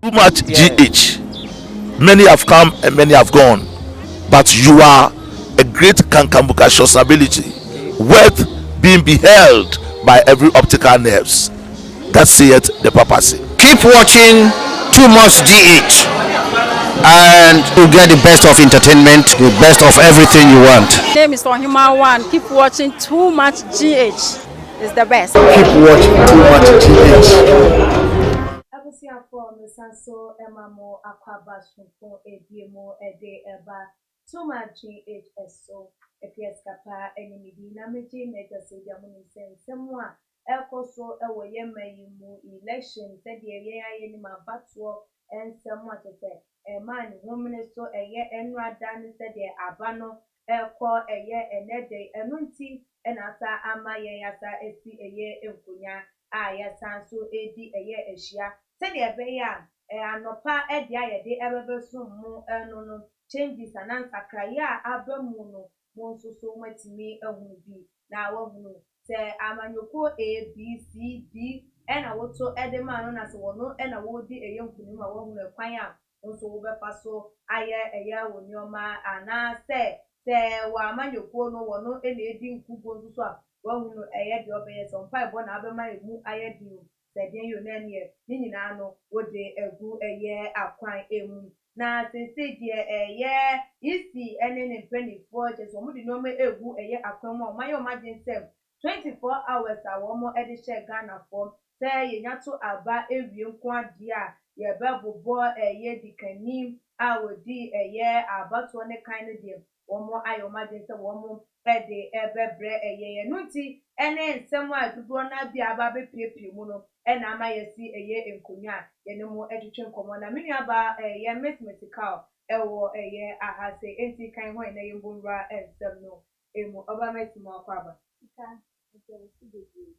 too much Yeah. GH. Many have come and many have gone, but you are a great kankamukashos ability, Okay. worth being beheld by every optical nerves. That saith the papacy. Keep watching Too Much GH, and you get the best of entertainment, the best of everything you want. Name is Ohima One. Keep watching Too Much GH. It's the best. Keep watching Too Much GH. Abusiafo mesanso emamo akwaba sunfo ediemo ede eba Too Much GHSO epieskapa enimidi na meji mega sedia munisen semwa ekoso ewo yema yimu election said ye aye ni mabato ensemwa tete man woman so eye enrada ni said abano eko eye enede enunti enasa ama ye yasa esi eye enkunya yasa so edi eye ehia said ebeya anopa edi ayede ebebeso mu eno no changes anansakaya abamu no monsoso matimi ehunu bi na wahunu se amanyoko A B C D ena woto edema no na se wono ena wodi eye nkunu ma wahunu kwan a nso wo befa so aye eye wonioma ana se wa amanyoko no wono ena edi nkugo nso a wahunu eye de obeye so mpa ebo na abema emu aye di se den yo na ne ni nyina no wode egu eye akwan emu na sese die isi ene ne penifo je so mu di no me egu eye akwan mu o maye o magin sem 24 hours a wo mo edi share Ghana for say ye nyato aba ewie nko ade a ye bebobo eye dikani a wodi eye abato ne kan ne de wo mo ayo magin se wo mo ede ebebre eye nunti ene nsem a dudo na bia aba be piepie mu no ena ama yesi eye enkonya ye ne mo edwetwe nkomo na menua ba ye mathematical ewo eye ahase enti kan ho ene yembonra ensem no emu oba metimo akwaba ka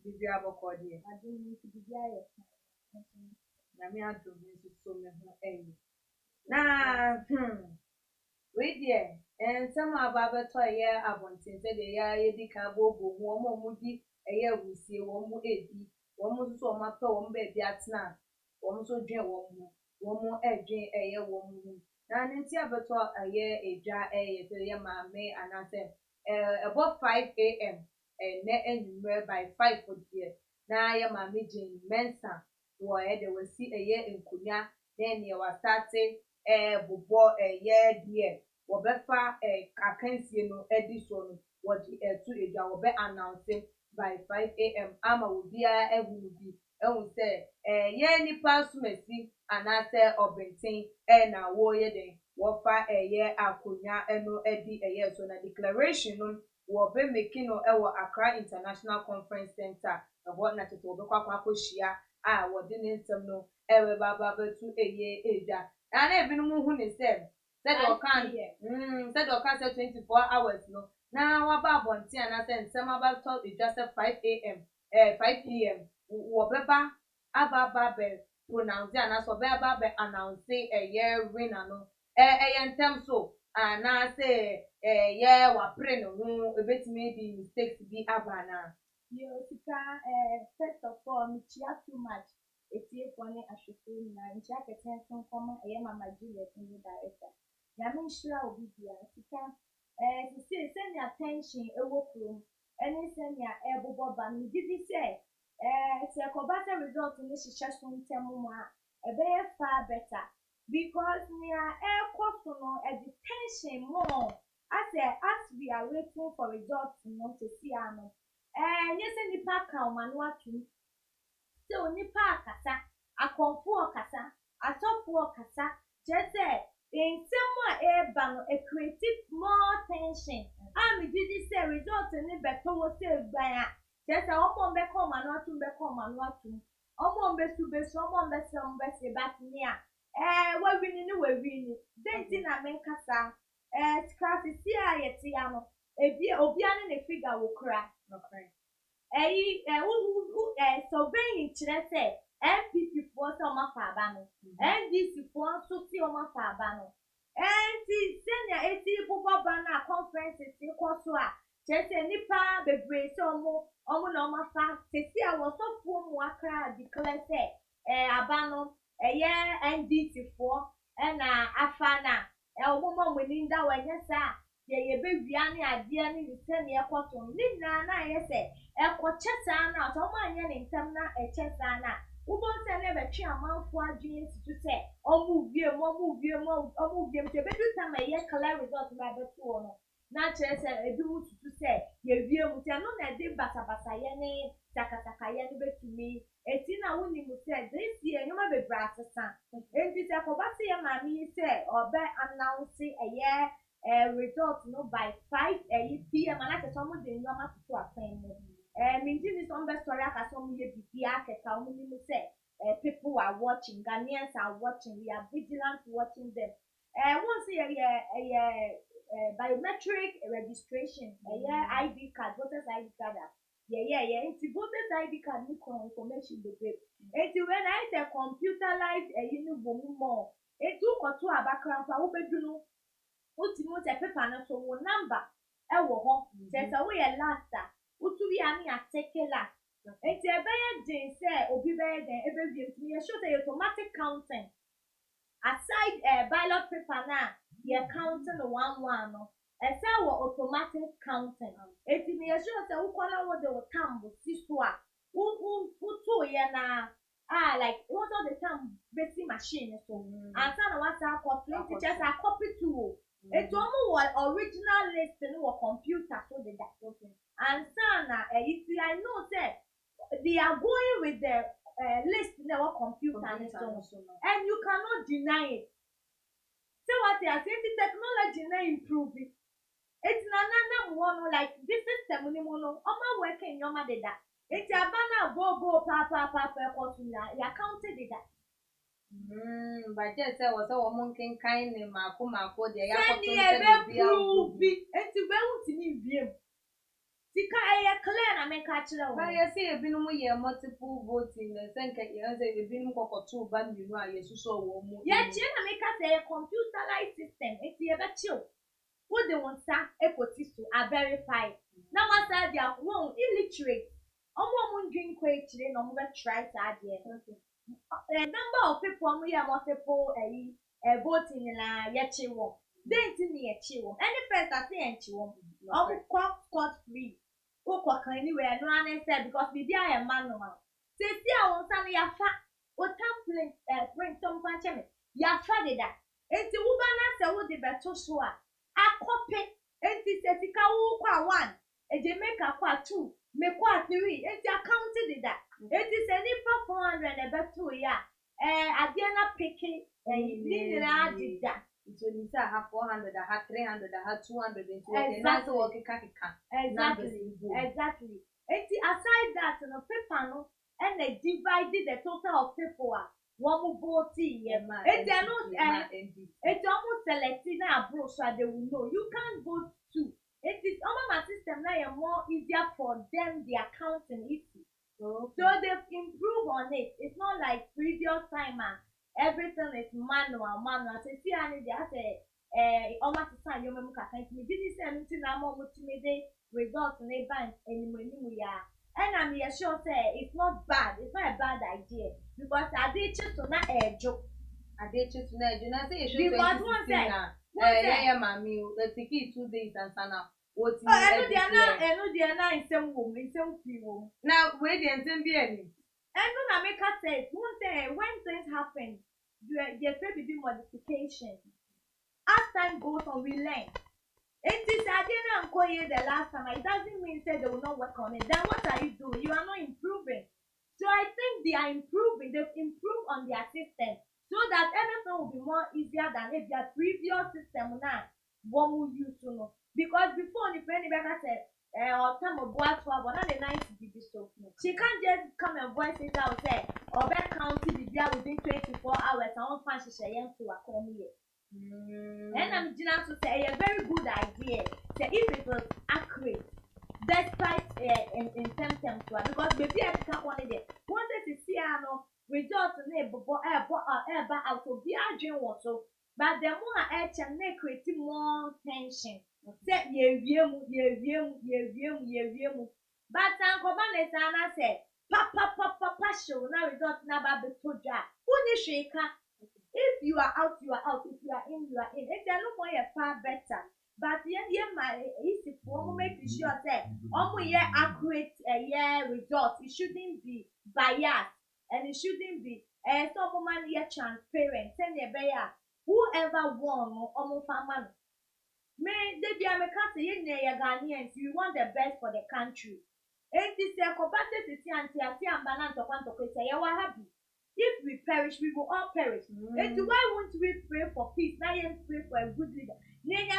bibi abokode adun bibi aye na mi adun mi so me ho eyi na we die ensem aba beto ye abontin se de ya ye dika bobo mu omo mudi eye awusie wo mu ebi wọ́n mú so ọmọ apẹ wọ́n bẹẹbi atena wọ́n so dwen wọ́n mu edwen eye wọ́n mu na nti abeto eye edwa eye so ye maame anase about 5 am ne enumere by 5 for there na ye maame Jane Mensa wo de wasi eye enkunya then ye wa start bobo eye die wo befa akansie no edi so no wo di etu edwa wo be announce by 5 am ama obia ehunu bi ehun se ye nipa sumesi anase obenten na wo ye den wo fa eye akonya eno edi eye so na declaration no wo be making no ewo Accra International Conference Center wo na tete wo be kwakwa koshia wo de ne nsem no ewe baba betu eye eja na ebinum hu ne se said o kan said o kan say 24 hours no na waba abonti anase nsem about it just 5 am 5 pm wo beba ababa be pronounce anase wo beba be announce winner no ntem so anase ye wa pre no ho ebetimi di mistakes bi abana yo sika first of all me chia too much etie pone ahwefu na ntia keten so koma mama Juliet ni director ya me nshira obi bia sika send attention ewo from any send ya ebobo ba mi didi say se kobata result ni shisha so ntemu mu a ebe far better because we are cost no the tension more as we are waiting for results no to see ano yes nipa ka manu atu so nipa akasa akonfo akasa atofo akasa jese in someone eba no create more tension me did say result ni beto wo say gban a jese omo be come manu atu omo be su be so omo be se bat ni a we win then na men kasa scratch see a yeti ya no obi ani na figure wo kra okay surveying kyerɛ sɛ NPP foɔ sɛ ɔma fa aba no NDC foɔ nso si ɔma fa aba no nti sɛnea eti bobɔ ba na conference si kɔ so a kyerɛ sɛ nipa bebree sɛ ɔmo na ɔma fa sisi a wɔsɔfoɔ mu akra declare sɛ aba no NDC for afana woman winning that one yes sir ye baby ani adie ni se ne ekoto ni na ye se ekochesa na so ma anya ni ntam na echesa na ubon se ne betwe amanfo adwene situ se omu vie te bedu tam ye clear result ba beto no na chere se ebi mu situ se ye vie mu te no na de basa ye ne takataka ye ne betumi eti na woni mu se this year nyoma bebra asesa enti se ko ba se ye ma mi se obe announce result no by 5 p.m. and I some of the nyoma to afen mo minti ni some best story aka some ye bibia keka omo ni mu se people are watching, Ghanaians are watching, we are vigilant watching them once biometric registration ID card voters ID card it's voters ID card ni information the babe it's when I say computerized more it's ko to abakran fa wo bedunu ultimo te paper na so wo number e wo ho say we last utu bi ani ateke last enti ebe ye din say obi be den ebe bi ntimi ye show say automatic counting aside ballot paper na ye counting the one no e say wo automatic counting enti me ye show say wo kola wo de wo tambo siso a utu ye na like most of the time basic machine so and na what I call 20 just a copy to it's almost original list in our computer so the that and sana I know that they are going with the list in our computer and you cannot deny it. So what they are saying, the technology now improve it. It's na one like this system ni mono oma working your mother that it's a banner go papa you counted it that but just say was a woman can kind of mako de ya prove it and to be able to view Sika clear na make catch la but you see ebinum ye multiple voting the senka ye say ebinum kokoto ba minu a yesuso wo mu ye tie na make say computerized system eti ye betio wo de won sa ekoti so a verify na what are their won illiterate omo ndwin kwa ekire na omo be try sa de the number of people we are multiple voting na yechi wo then tin yechi wo any first I say yechi wo scot free kwa kan anywhere no an say because we dey manual say see awon san ya fa o template print some fan ya fa de da enti wo ba na say wo de beto so a copy enti setika wo kwa 1 eje make kwa 2 me kwa 3 enti account de da enti se ni 400 e beto ya ade na picking ni na de da so you say I have 400 I have 300 I have 200 and that's what exactly enti aside that no paper no and they divided the total of people one vote here enti no enti almost selected na abro so they will know you can't vote two it is my system now more easier for them the accounting easy so they've improved on it it's not like previous time everything is manual so see any they say almost time you memu kaka me did say anything na mo multimedia results in a bank anymore ya and I'm sure say it's not a bad idea because I did just so na joke I did just na you say you should because one say mami the ticket 2 days and sana what I know they are na insem free wo now wait the insem bi ani and no na make us say one say when things happen there may be modification as time goes on we learn it is I didn't call you the last time it doesn't mean say they will not work on it then what are you doing you are not improving so I think they are improving they've improved on their system so that everything will be more easier than if their previous system now one will use to know because before the friend better said or time of what but not the 90 degree so she can't just come and voice it out say or back county the within 24 hours I won't find she to a come here and I'm just to say a very good idea say if it was accurate despite in symptoms because maybe I can't want it wanted to see results out of the agent so but the more I can create more tension say ye but Uncle Vanessa say papa show now result na ba beto ja who ni sheka. If you are out, you are out. If you are in, you are in. If they look more far better. But my easy for make sure that accurate results. It shouldn't be biased and it shouldn't be some woman transparent. Send a bear whoever won or family. May they be a Ghanaians, we want the best for the country. And this is a competitive and balance of one to happy. If we perish, we will all perish. And why won't we pray for peace? Now you pray for a good leader. Since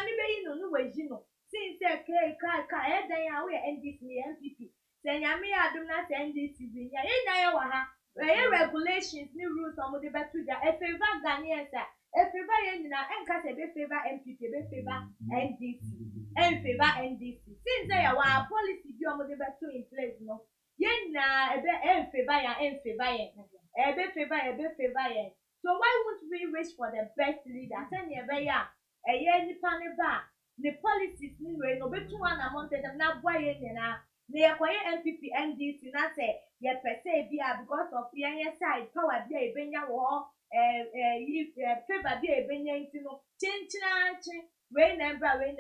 NDP. Then Yami Aduna NDC. Regulations, new rules on the better. If you favor Ghanaians, if you favor MPP, favor NDC, and favor NDC. Since they are our policy, you are in place, no. Yena, favor. So why won't we wish for the best leader? Send your way out. A year the policies anyway, no better one among them, not boy in they acquire MPP NDC, not say, yet per se, because of the side, power be a benya war, favor be a benya, change, rain and bra. When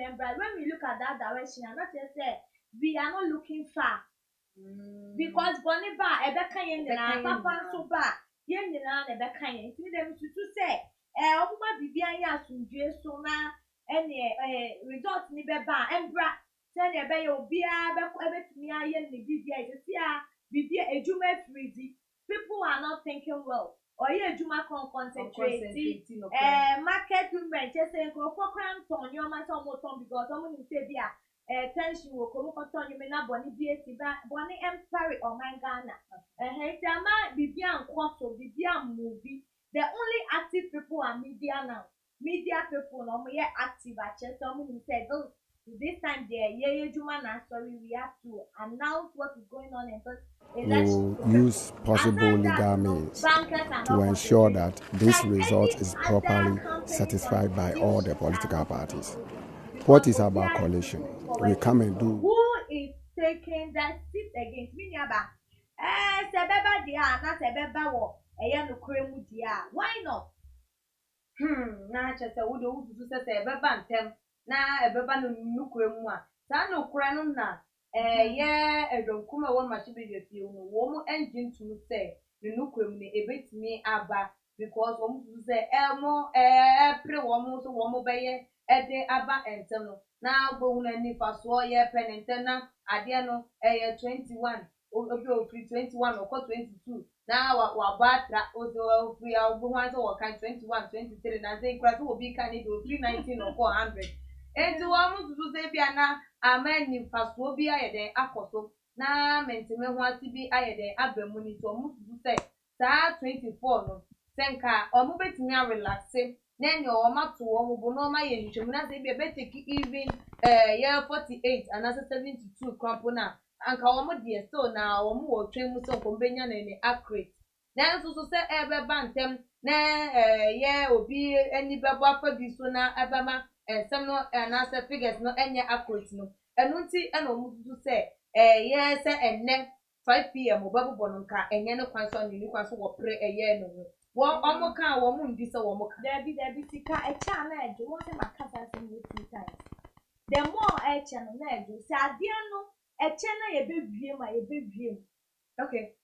we look at that direction, I'm not just say, we are not looking far. Because Bonnie Bar, a becayan, and Papa so bad, yen and a becayan, see them to say, what be behind us to do so now, and results ni beba, and bra. Send a bay or beer, to me, I am the BBA, a Juma freezy. People are not thinking well, or yeah, Juma concentrate, market women just saying, go for cramps on your matter because someone will say, tension will come on you may not bonnie bonnie empire or my Ghana. Hey, there might be beyond quarter, be beyond movie. The only active people are media now. Media people no more active at church. Someone who said, oh, this time there, sorry, we have to announce what is going on in this election. Will use possible legal means to ensure that this result is properly satisfied by all the political parties. What is about coalition? We come and do. Who is taking that seat against me? Sebeba dia, not Sebeba war. Why not? Na chese wo do wudu se beba ntem na ebeba no nukure mu a sa no kura no na ye edwonkuma won ma chi be fie no wo mu engine to say no nukure mu ne ebetimi aba because wo mu se pre wo mu so wo mu beye ede aba ntem no na gbo hu na nifa so ye penente na ade no 21 o free 21 or 22 now wa batra o free a ogbo wan so kan 21 23 na say kura so obi kan ni do 319 or 400 enti wa mu so say bia na amani faso bi ayede akoso na mentime ho asibi ayede abamu ni to mu so say sa 24 no senka o mu betimi a relax na enyo o mato o mu bo no ma ye ntwemu na say bia beteki even year 48 and 72 crop na anka womo de so na womo wo twem so kombenya na ni accurate na so say ebe bantem na ye obi ani bebo afa bi so na abama sem no na say figures no enye accurate no enu nti na omo dudu say ye say enne 5 pm obabobo no nka enye ne kwan so ni kwan so wo pre eye no wo omo kan wo mu ndi say wo mo kan Debbie sika echa na ejo won say makasa say me 2 times the more echa no na ejo say ade no eche na yebewiem okay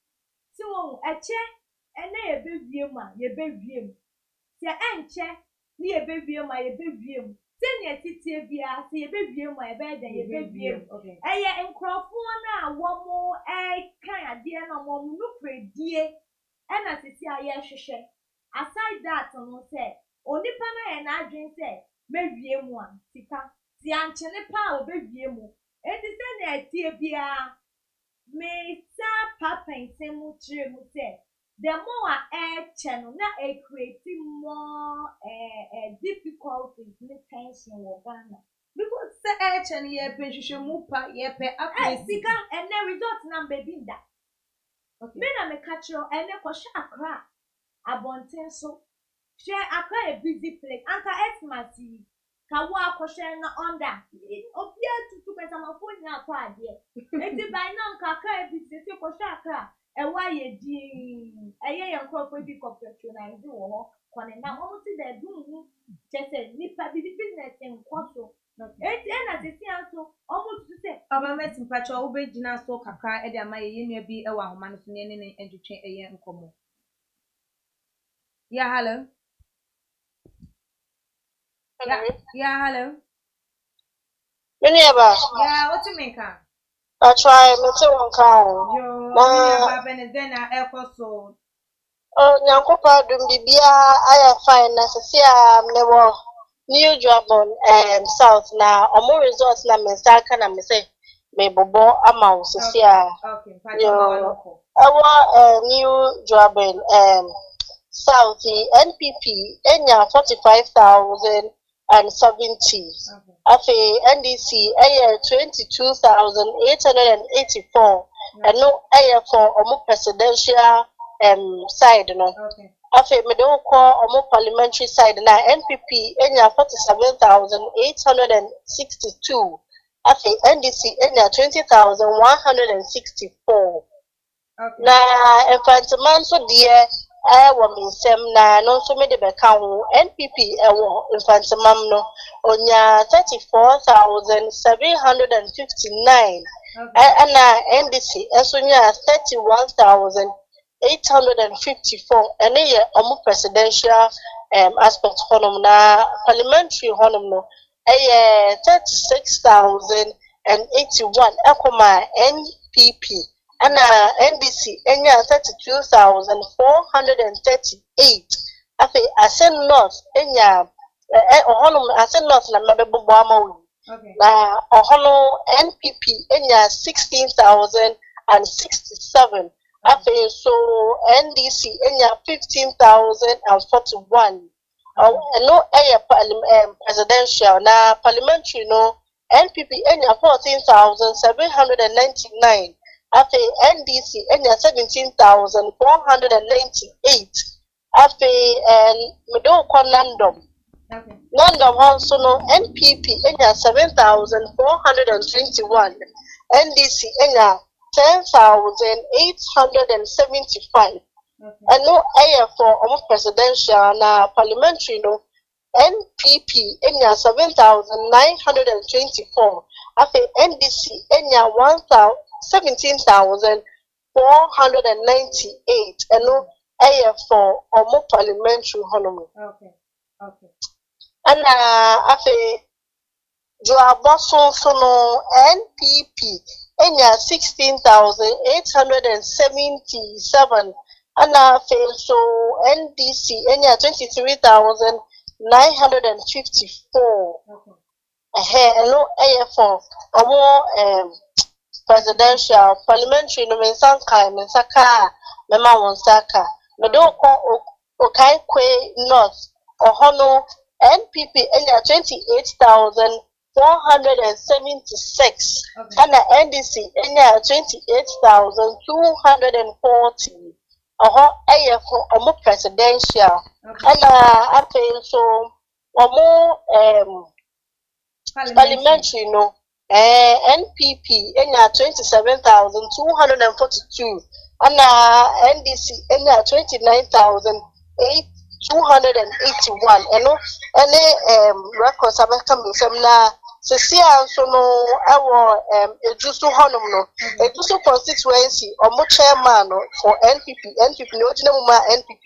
so eche na yebewiem se enche ni yebewiem se ne titie bia se yebewiem yebewiem okay eye nkrofo na womo kan ade na womo no predie na titi aye hwehwe aside that no say onipa na ye na adwen say mewiem a sika ti anche ne pa obewiem enti se na etie bia me sa papa nsemu chire mu se the more channel na create more difficulties ni tension wo Ghana because say channel ye penhwehwe mu pa ye pe accuracy sika and the result na baby da okay me na me catch you and ko sha akra abonten so share akra a busy place anka esmati kawa akoshe na onda obia tutu pesa mafoni na kwa ade eti by now kaka ebi se ko sha akra Ewa ye di eye ye nkrofo bi patronize wo ho kone na omo ti da dun chese nipa bi business nkoso eti na tete anso omo tu se Oba meti mpacho wo be gina so kakra e de ama ye nua bi e wa homa no so ne ne entwetwe eye nkomo. Yeah, hello. Yeah, hello. Yeah, what you make? I try me to one cow. Yo, me ba benedena e ko so. Oh, Nyankopa dum bibia I fine na sesia me wo New Drabon South na omo resort na me saka na me say me bobo ama wo sesia. Okay, Yo, New Drabon South NPP enya 45,070. Afi NDC 22,884. And no for omo presidential side no. Afi me don call omo parliamentary side na NPP enya 47,862. Afi NDC enya 20,164. Na infantiman so dear wa minsem na no so me de beka ho NPP ewo infantimam no onya 34,759 ana NDC eso nya 31,854 ene ye omo presidential aspect honum na parliamentary honum no 36,081 ekoma NPP ana NDC enya 32,438 afi Asen North enya Asen North na mabebo amawu na ohono NPP enya 16,067 afi so NDC enya 15,041 no presidential na parliamentary no NPP enya 14,799 Afe NDC enya 17,498. Afe middle Nandom. Nandom also no NPP enya 7,421. NDC enya 10,875. And no air for almost presidential na parliamentary no NPP enya 7,924. Afe NDC enya 17,498 and no air for almost parliamentary honor. Okay. And afe Joaboso no NPP enya 16,877 and afe so NDC enya 23,954. And no air for almost presidential parliamentary no mensaka mema wonsaka me do ko Okaikwe North ohono NPP enya 28,476 and NDC enya 28,240 aye for omo presidential and ape so omo parliamentary no NPP enya 27,242 and NDC enya 29,281 any records abeka misem na sesia so no ewo ejusu honum no ejusu constituency omo chairman for NPP no ojina mu ma NPP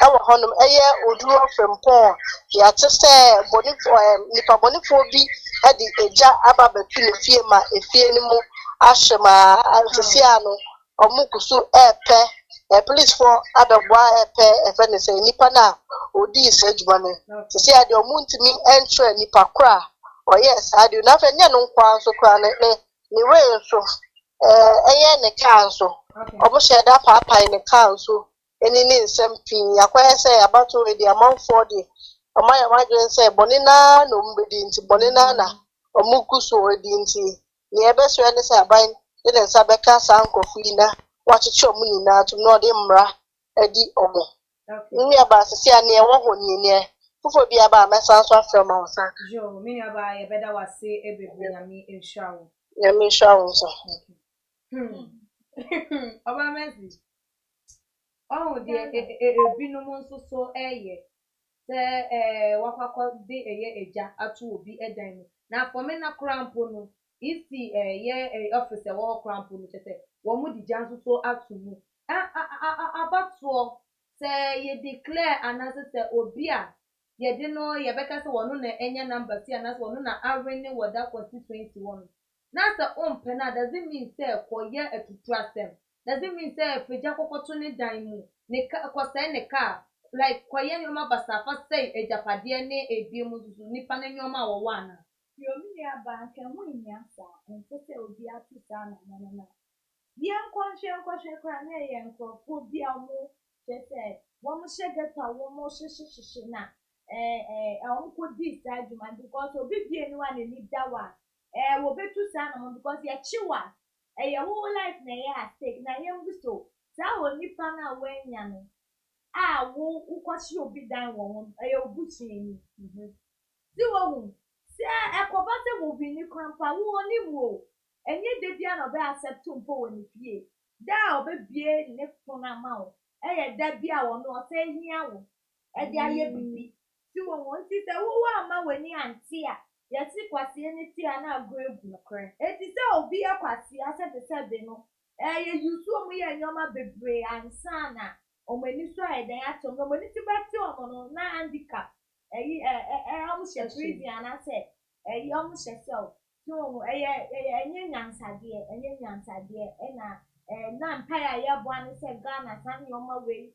ewo honum eye oduro frempon ya tse bonifo nipa bonifo bi edi eja aba betu ne fie ma efie ni mu ashema sesia no omo kusu epe police for adobwa epe efene se nipa na odi isejuma ne sesia de omo ntimi entre nipa kra. Oh yes, I do not know no kwa so kwa ne way so eye ne kan so obo share that papa in the kan so eni ni nsem pin yakwa say about we the amount for the omaya wadwen say bonina no mbedi nti bonina na omuku so edi nti ne ebeso ene say aban ne nsa beka sankofu na wachichi omuni na to no de mra edi omo nni abasisi ane e wo honi ne Fufo bi aba mesanso from outside. Jo, me aba ye better was say every nyami inshallah. Nyami inshallah so. Oba Messi. Oh dear, binom nso so sɛ wakɔkɔ de agya ato obi dan mu na afɔme na korampo no isi office ɛwɔ korampo no kyɛ sɛ wɔn de gya nso so ato mu abatoɔ sɛ yɛ declare anaasɛ sɛ obi a yɛde no yɛbɛka sɛ wɔn na ɛnya number si anaasɛ wɔn na awene wɔ da constituency wɔ no na sɛ ɔmpɛ na doesn't mean sɛ kɔyɛ atutu asɛm doesn't mean sɛ fagya kɔkɔto ne dan mu ne ka kɔsɛɛ ne kaa like kɔyɛ nneɛma basafa sɛ agyapadeɛ ne ebi mu nso nipa ne nneɛma a wɔwɔ ana. Yomi abanka ho nya saa nso sɛ obi ato saa na mo na. Yɛn nkɔhwɛ kora na yɛn nkurɔfoɔ bi a wɔn kyɛ sɛ wɔn hyɛ ghetto a wɔn hyehyɛ na wɔn kɔdi saa adwuma because obi bie no a n'ani da wa wɔbɛtu saa na mo because yɛkyi wa ɛyɛ whole life na ɛyɛ at stake na yɛn bi so saa wɔ nipa na wɔanya no a wo ukɔhye obi dan wɔ wɔn ɛyɛ obusuani si wɔ ho sɛ ɛkɔba sɛ wɔ bi ne krampa wo ne mu ɛnyɛ de bia na ɔbɛ accept mpo wɔ ne fie da a ɔbɛbie ne phone ama wo ɛyɛ da bia wɔ no ɔsɛ hia wo ɛde ayɛ bibi si wɔ wɔn ti sɛ wo ama w'ani ante a yɛsi kwasie ne ti a na agro egu nokora eti sɛ obi yɛ kwasie asɛ te sɛ bi no ɛyɛ yusu ɔmo yɛ nneɛma bebree ansa na ɔmo ani so ayɛ dan ato ɔmo ani ti bɛte ɔmo no na handicap ɛyi ɔmo hyɛ prison anaasɛ ɛyi ɔmo hyɛ cell so ɔmo ɛnyɛ nyansadeɛ ɛna na mpaeɛ a yɛbɔ ano sɛ Ghana saa nneɛma wei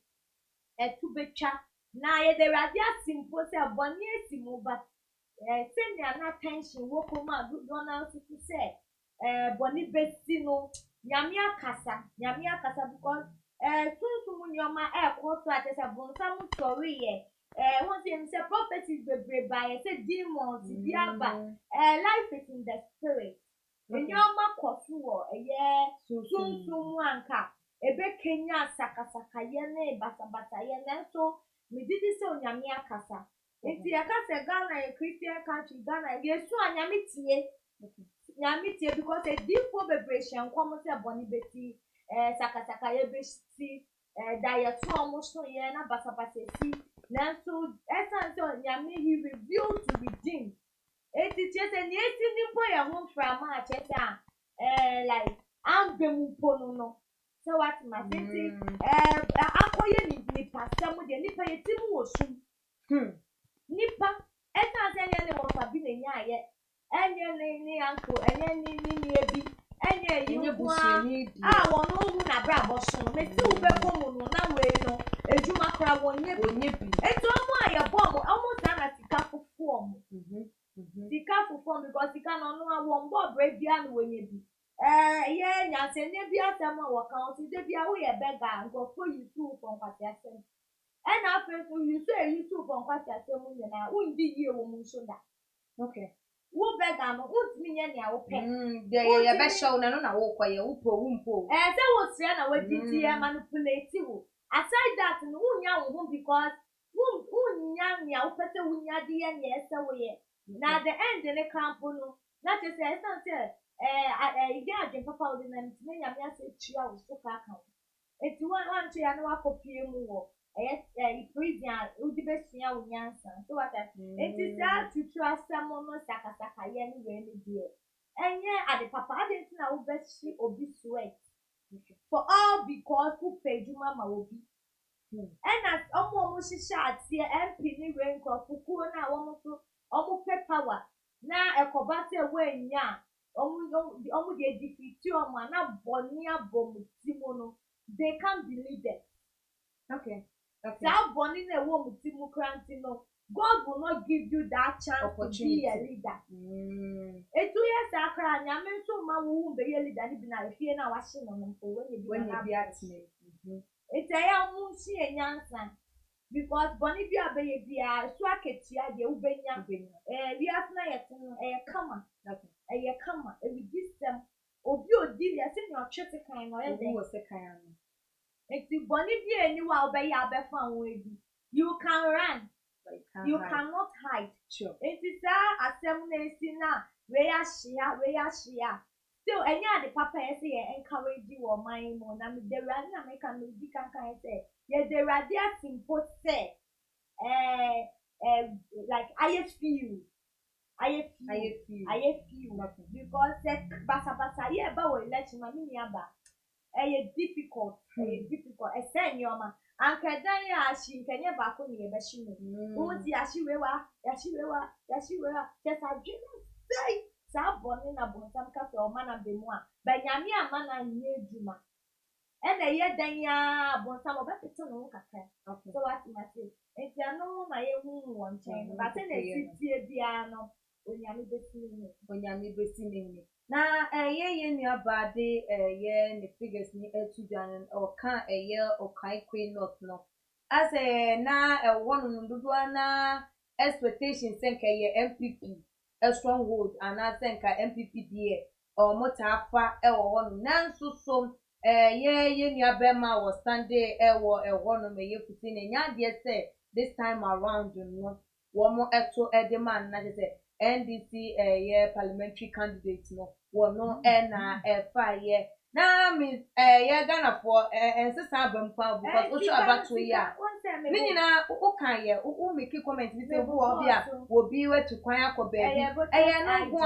ɛtu betwa na yɛde awurade asi mpo sɛ bɔne asi mu ba sɛnea na tension wɔ kɔn mu a dodoɔ no nso so sɛ bɔne besi no nyame akasa because sunsun nneɛma ɛkɔ so a kyerɛ sɛ bonsam sɔre yɛ wɔn sɛ sɛ prophecies bebree ba yɛ sɛ demons bi aba life is in the spirit nneɛma kɔ so wɔ ɛyɛ sunsun mu anka ebekenya sakasakayɛ ne basabasayɛ nanso medidi sɛ onyame akasa nti yɛka sɛ Ghana yɛ Christian country Ghana yɛsu a nyame tie because ediifoɔ bebree hyɛ nkɔm sɛ bɔne beti sakasakayɛ besi da yɛto ɔmo so yɛ na basabasa si nanso ɛsan sɛ nyame he revealed to redeem eti kyerɛ sɛ nea esi ne mpo yɛ ho mframa a kyerɛ sɛ a like amba mu mpo no sɛ wate ma sɛ nti akɔyɛ nipa sɛm deɛ nipa yɛ ti mu wɔ sum nipa ɛsan sɛ ɛnyɛ ne wɔfa bi na nya ayɛ ɛnyɛ ne anko ɛnyɛ ne nua bi ɛnyɛ yi nko a wɔn ohu n'abrabɔ so no mesi wo bɛkɔ mu no na wei no edwuma kora wɔnyɛ bi etu ɔmo a yɛbɔ ɔmo saa na sika fufuo ɔmo sika fufuo because sika no ɔno a wɔn bɔ ɔbrɛ bia na wɔnyɛ bi yɛ nyansɛnne bi asɛm a wɔka ɔsi de bia woyɛ bɛga nkurɔfoɔ yi tu fɔ nkwasi asɛm ɛna afei nso yi tu fɔ nkwasi asɛm nyinaa wondi yie wɔ mu nso da wo bɛga no wontumi nyɛ nea wopɛ deɛ yɛbɛhyɛ wo na no na wokɔ yɛ wo mpo sɛ wosua na wadidi manipulate wo aside that no wonya wo ho because wonya nea wopɛ sɛ wonya de yɛ nea ɛsɛ woyɛ na the end ne kampo no na kyerɛ sɛ ɛsan sɛ yɛ adwen papa wo de na ntumi nyame asɛ tua wo so ka wo eti wanto ya na wakɔpie mu wɔ prison a wode bɛsua wo nyansa so wata eti saa tutu asɛm no sakasakayɛ ne wei ne deɛ ɛnyɛ ade papa ade nti na wobɛhye obi sweat for all because wopɛ adwuma ma obi ɛna ɔmo hyehyɛ aseɛ MP ne wei nkurɔfokuo no a wɔn so ɔmo pɛ power na ɛkɔba sɛ wɔanya ɔmo de defeat ɔmo a na bɔne abɔ mo ti mu no they can't believe it. Saa bɔne na ɛwɔ mo ti mu kranti no God will not give you that chance to be a leader. Etu yɛ saa kra nyame nso ma wo hu bɛyɛ leader ne bi na efie na wahye no no mpo wɔnyɛ bi atene. Etu ɛyɛ mo nsi enyansa because bɔne bi abɛyɛ bia so aketua deɛ wobɛnya wiase na yɛ ten ɛyɛ kama ewidi sɛm obi odi yɛ sɛ nea ɔtwe kan no ɔyɛ dɛ wɔ se kan ano eti bɔne bi eni wa ɔbɛyɛ abɛfa ho ebi you can run you cannot hide eti saa asɛm na esi na wei ahyia still ɛnyɛ ade papa yɛ sɛ yɛ encourage wɔ ɔman mu na me dewura na meka no di kankan yɛ sɛ Ye de radia simple say like I feel because basa ye ba wo election ma ni aba difficult difficult esen yoma anka dan ya ahyi nkenye ba ko ne ye ba hyi mu wo ti ahyi wewa just adwene say sa bone na bonsam ka so ma na be mu a ba nyame ama na nye eduma ena ye dan ya bonsam obepete no kakra so what ma say enti ano ma ye hu won chen ba te na sitie bia no onyame besini ni na ye nua baade ye ne figures ni etu dwan o kan ye o kai queen not no as na wonu dodo na expectations senka ye MPP a stronghold and na senka MPP die o motafa e wo wonu nanso so ye nua bema was Sunday wo wonu me ye puti ne nya de say this time around no wo mo eto edema na say NDC parliamentary candidate no wono na fire na me Ghana for ensesa abampa because o show about to ya me nyina o kan ye o make comment bi say wo bia wo bi wetu kwan akoba bi no go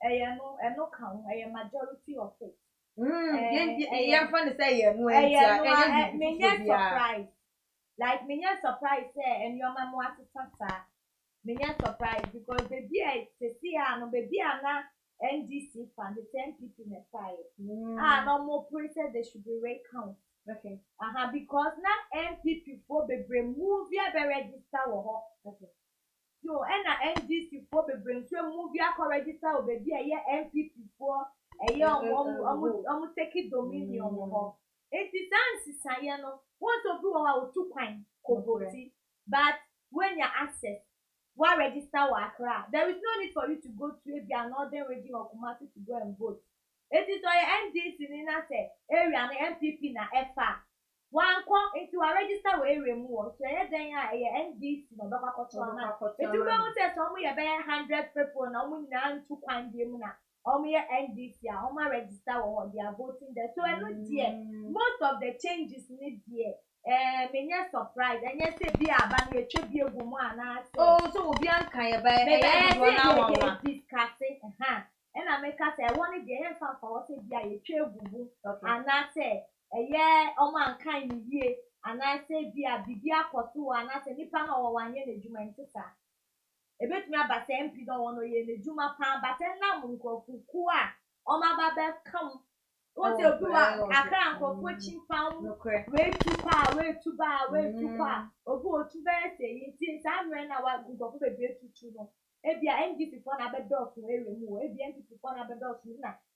a no kan majority of it ye fa ne say ye no entia me surprise like me surprise say and your mama was tata me surprise because baby I see no baby na NDC fan the 10 people in the fire. No more said they should be recount. Okay. Because now MPP for be movie be register wo. Okay. So NDC for be so movie ko register wo baby MPP for take dominion wo. It is dance say no. What to do wa otu kwan ko voti. But when you access why register Accra? There is no need for you to go to a northern region or Kumasi to go and vote. It is your NDC in say area and MPP na FA. One come into a register where area more. So then NDC no baba koto na. If you go say some we be 100 people na we na two kwan dem na. NDC register or they are voting there. So I know there most of the changes need there. Me surprise and yes say be aba na etwe bi egu mu ana so obi anka ye ba do na wa discussing and I make us say one dey hem fan for say bi a etwe egugu ana say eye omo anka ni yie ana say bi a bibi akoto ana say nipa na wo wanye na edwuma ntisa ebetumi aba say MP don wono ye na edwuma pa but na mu nkofuku a omo aba be kam what you do? I can't go coaching pound. Way too far, way too bad, way too far. Or go to bed, say, it's I'm running out of the baby to children. If you are NDC for another dog to remove, if you are NDC for another dog to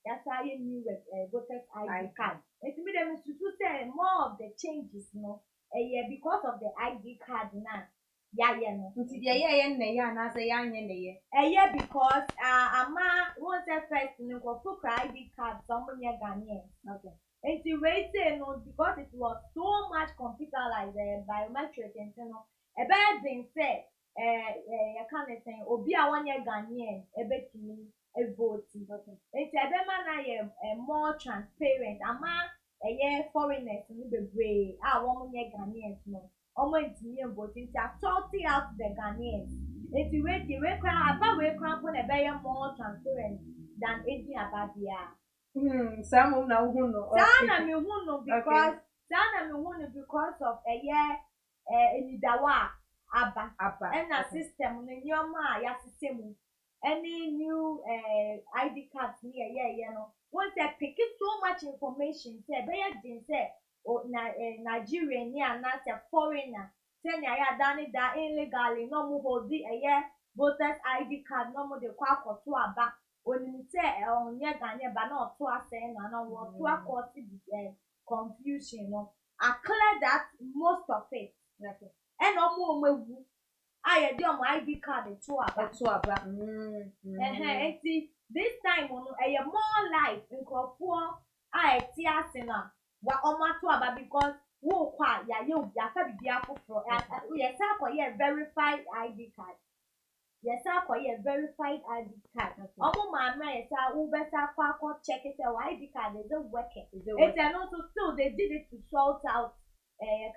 that's how you knew voters ID card. It's me them to say more of the changes, because of the ID card now. Yeah, no. Na say Because ama once first for ID card someone Ghanaian. Okay. And the way say no because it was so much computerized biometric and a bad thing said I can't say obi a one year Ghanaian ebetumi vote. It's a better more transparent ama foreigners no be brave one year Ghanaians no. Almost million voting to sorting out the Ghanaians. It's the way crowd about way crowd on a better more transparent than anything about the some now who know because of a year in Dawa Abba and a system in your ma system any new ID cards near once they pick so much information say say Nigeria ni anase foreigner send ya done that illegally no mo hold the voters ID card no mo de kwa akoto aba onimi say onye Ghanaian ba na oto ase na wo to akoti confusion no I clear that most of it and no mo mewu aye de omo ID card to aba this time no more life nkofo ti ase na wa omato aba because wo kwa ya fa bibia foforo yes verified ID card verified ID card omo mama yes wo better kwa check it out ID card is working it's not so still they did it to sort out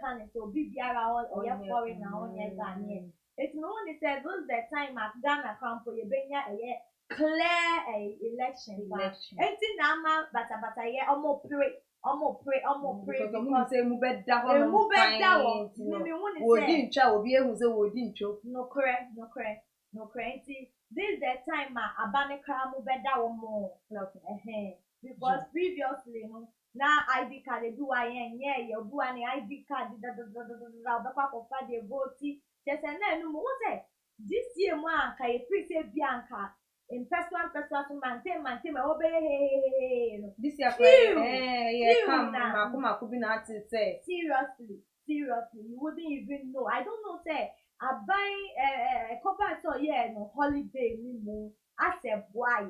kind of so big or foreign now on your Ghanaian. It's no one said those the time at Ghana come for your benya a clear election. And in Nama, but yeah, almost pray. Because say move down. No correct. This is the time abane kra mu beda wo mo. Because previously na ID card do ayen ye bu an ID card da kwa fa de vote. Just na no mo say this year mo anka e free say bianca in person to maintain me obey This year come maku bi na say seriously you wouldn't even know. I don't know say I buy a couple so yeah no holiday ni mo as a boy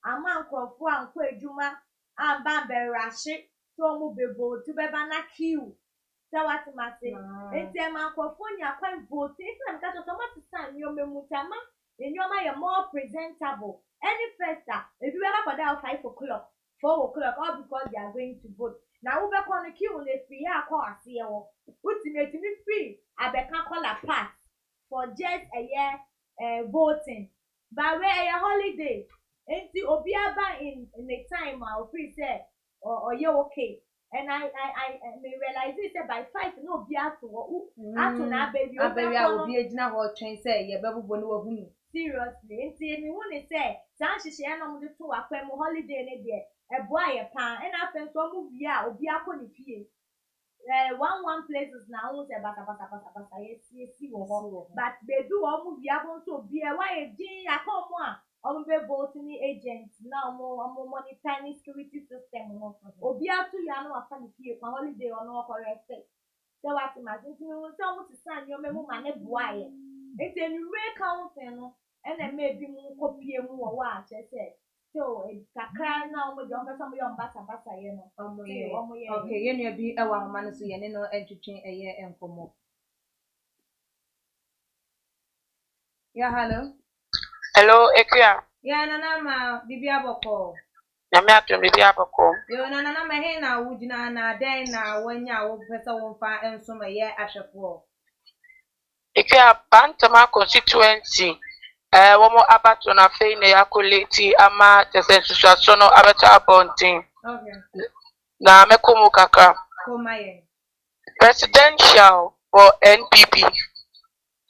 ama nkrofo anko adwuma amba berashe so mo bebo to beba na queue so what ma say enti ama nkrofo nya kwan vote if na ka so ma stand yo memutama enyoma ye more presentable any festa if you ever for that 5 o'clock 4 o'clock all because they are going to vote now we be on queue na free akwa ase e wo ultimate me free abeka call pass for just a year voting but where a holiday enti obi aba in the time free say or you okay and I may realize it by 5 no be ato na baby obi ejina ho twen say ye bebo no wahunu seriously enti me won say san hihye na mo de to akwam holiday ne de eboa ye pan and afen so mo bia obi akọ ne fie one places na won say bata yes wo but they do omo bia bon so bia why e din akomo a omo be voting agents na omo monitoring security system no obi atu ya no afa ne fie kwa holiday ono correct so what imagine you so mo san yo me mo ma ne boa ye enti enure counting no and then maybe mo kopie mu wo wa che so kakra na omo de onpesa mo yo mbasa ye no omo ye okay ye nua bi e wa homa no so ye ne no entwetwen eye enkomo yeah hello Ekia yeah nana ma bibia boko na me ato bibia boko yo nana ma he na wugina na den na wanya wo pesa wo mfa enso ma ye ahwefo Ekia Bantama constituency womo abato na fe ne yakoleti ama tesensuaso no abeta abontin okay na mekomu kaka komaye presidential for NPP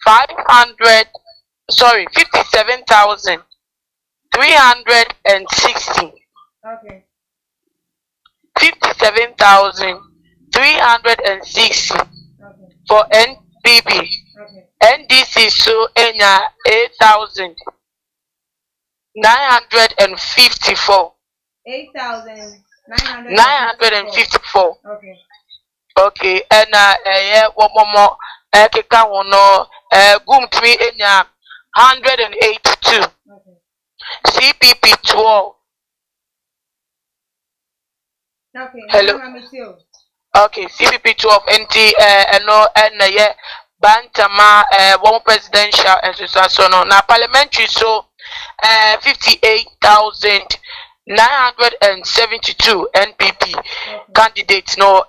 57,360 okay 57,360 okay for NPP okay NDC so enya 8,954 8,954 okay okay and womomo keka hono gumtri enya 182 okay CPP 12 okay hello okay CPP 12 NT no and Bantama one presidential association na parliamentary so 58,972 NPP candidates no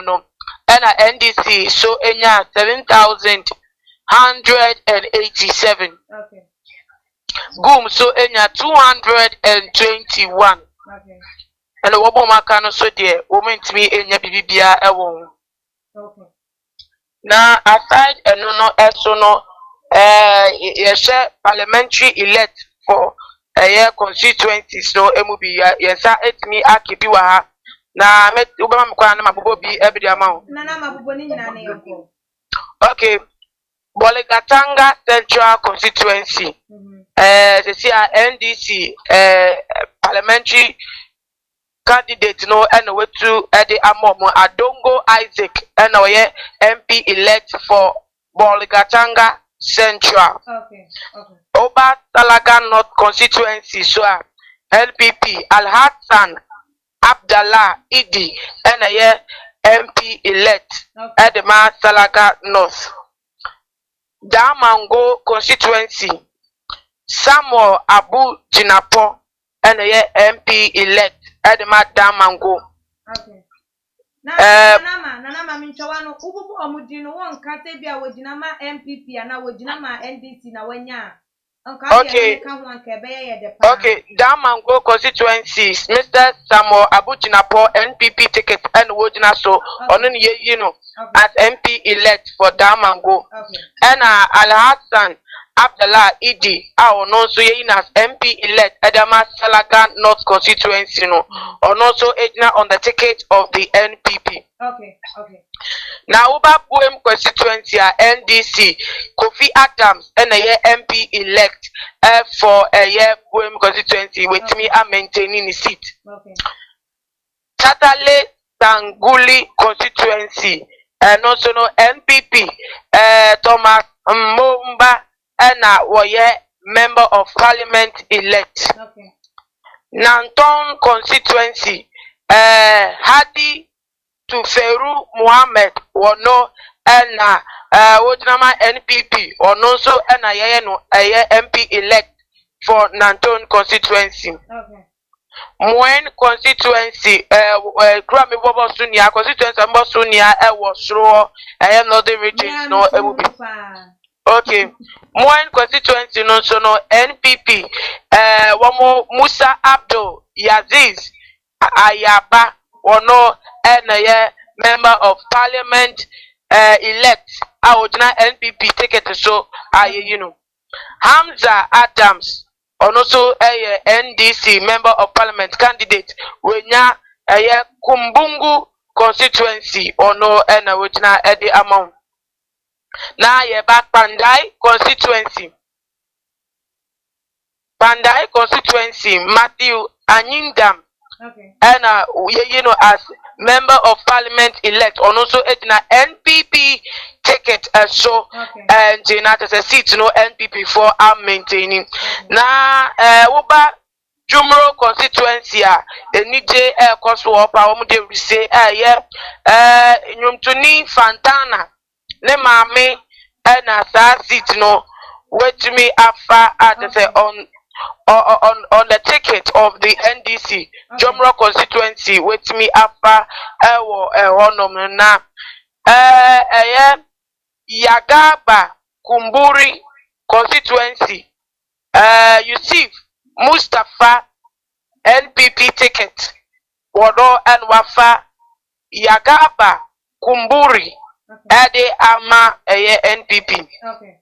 no and NDC so enya 7,187 okay GUM so enya 221 okay and wobo maka no so de womentimi enya bibia ewo okay na aside no eso no yes parliamentary elect for constituencies no emubi yes etimi akibi wa ha na met ubama mkwa na mabobo bi ebidi amount nana mabobo ni nyina na yoko okay Boligatanga Central Constituency they see NDC parliamentary candidate no and we to the Amomo Adongo Isaac and oye MP elect for Boligatanga Central. Okay. Oba Talaga North constituency so LPP Al Hassan Abdallah Idi and oye MP elect at the Salaga North. Damango constituency Samuel Abu Jinapo and oye MP elect Edema Damango. Okay. Nana minchawano ubu omudino won kate bia wojina ma MPP ana wojina ma NDC na wanya. Okay. Okay, Damango constituencies, Mr. Samuel Abuchinapo, NPP ticket and Wojina so on as MP elect for Damango. And Al Hassan Abdullah Idi, our no so as MP elect Adama Salagan North constituency no, or also on the ticket of the NPP. Okay. Now Uba Boem constituency NDC Kofi Adams and a year MP elect for a year Boem constituency with me are maintaining the seat. Okay. Tatale Tanguli constituency and also no NPP Thomas Mumba and a member of parliament elect. Okay. Nanton constituency Hadi Tuferu Muhammad Wono and Wojnama NPP or no so and a MP elect for Nanton constituency. Okay. Mwen constituency Grammy Bobo Sunia constituency Bobo Sunia was through northern regions no okay. Mwen constituency no so no NPP wamo Musa Abdul Yaziz Ayaba or no and a member of parliament elect Awojina NPP ticket so Hamza Adams or also a NDC member of parliament candidate wenya a Kumbungu constituency or no and Awojina Eddie amount. Now ye back Pandai constituency. Pandai constituency Matthew Anyindam. Okay. And as member of parliament elect on also NPP ticket so and as a seat no NPP for I'm maintaining. Now Uba Jumro constituency NJ Koswo Pawmude we say Nyumtuni Fantana ne mame and as seat no wait me afa at say on the ticket of the NDC Jomro constituency with me afa na Yagaba Kumburi constituency Yusuf Mustafa NPP ticket Wodo and Wafa Yagaba Kumburi Ade Ama NPP. Okay.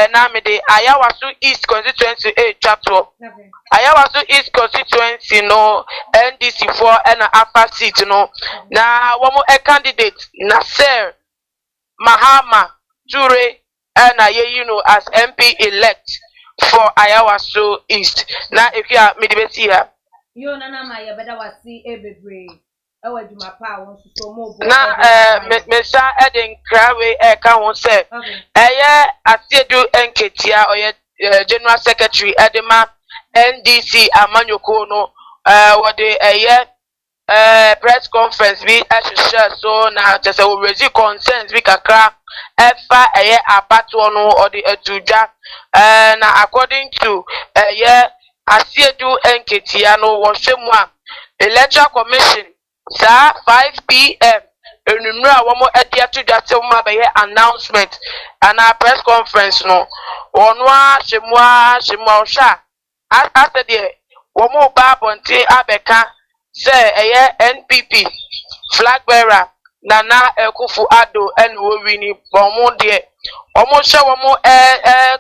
Namide Ayawasu East constituency chapter. Okay. Ayawasu East constituency no NDC for and Alpha seat no. Na one more candidate Nasser Mahama Ture and as MP elect for Ayawasu East. Now if you are midway here. You nana ma ya better was see every na Mr. Eden Krawe can one say Asiedu Enketia or General Secretary Edema NDC Amanyoko no what the press conference be as so now just a raise concerns we kakra efa abatono or the etuja na according to Asiedu Enketia no washemwa electoral commission Sir 5 p.m. Enumra wamo edia to that announcement and our press conference no. Onwa shemwa osha. After the wamo babonti abeka say NPP flag bearer Nana Ekufu Addo and Wini bomo de. Wamo sha wamo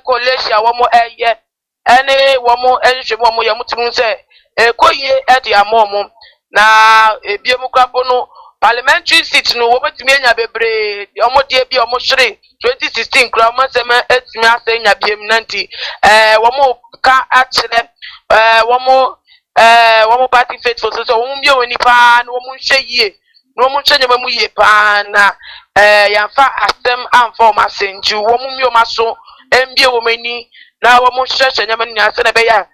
kolesha wamo any wamo shemwa yamutu say ekoye edia momo. Na ebiemukwapo no parliamentary seat no wobetumi anya bebre omode bi omohwere 2016 kra omasema etumi asenya biem nanti womo ka akire womo party faithful so womo bi woni pa na womo hwe yie na womo hwe nyama mu yie pa na yamfa asem amfa omasenju womo mi omaso embie womani na womo hwe nyama nya se na be ya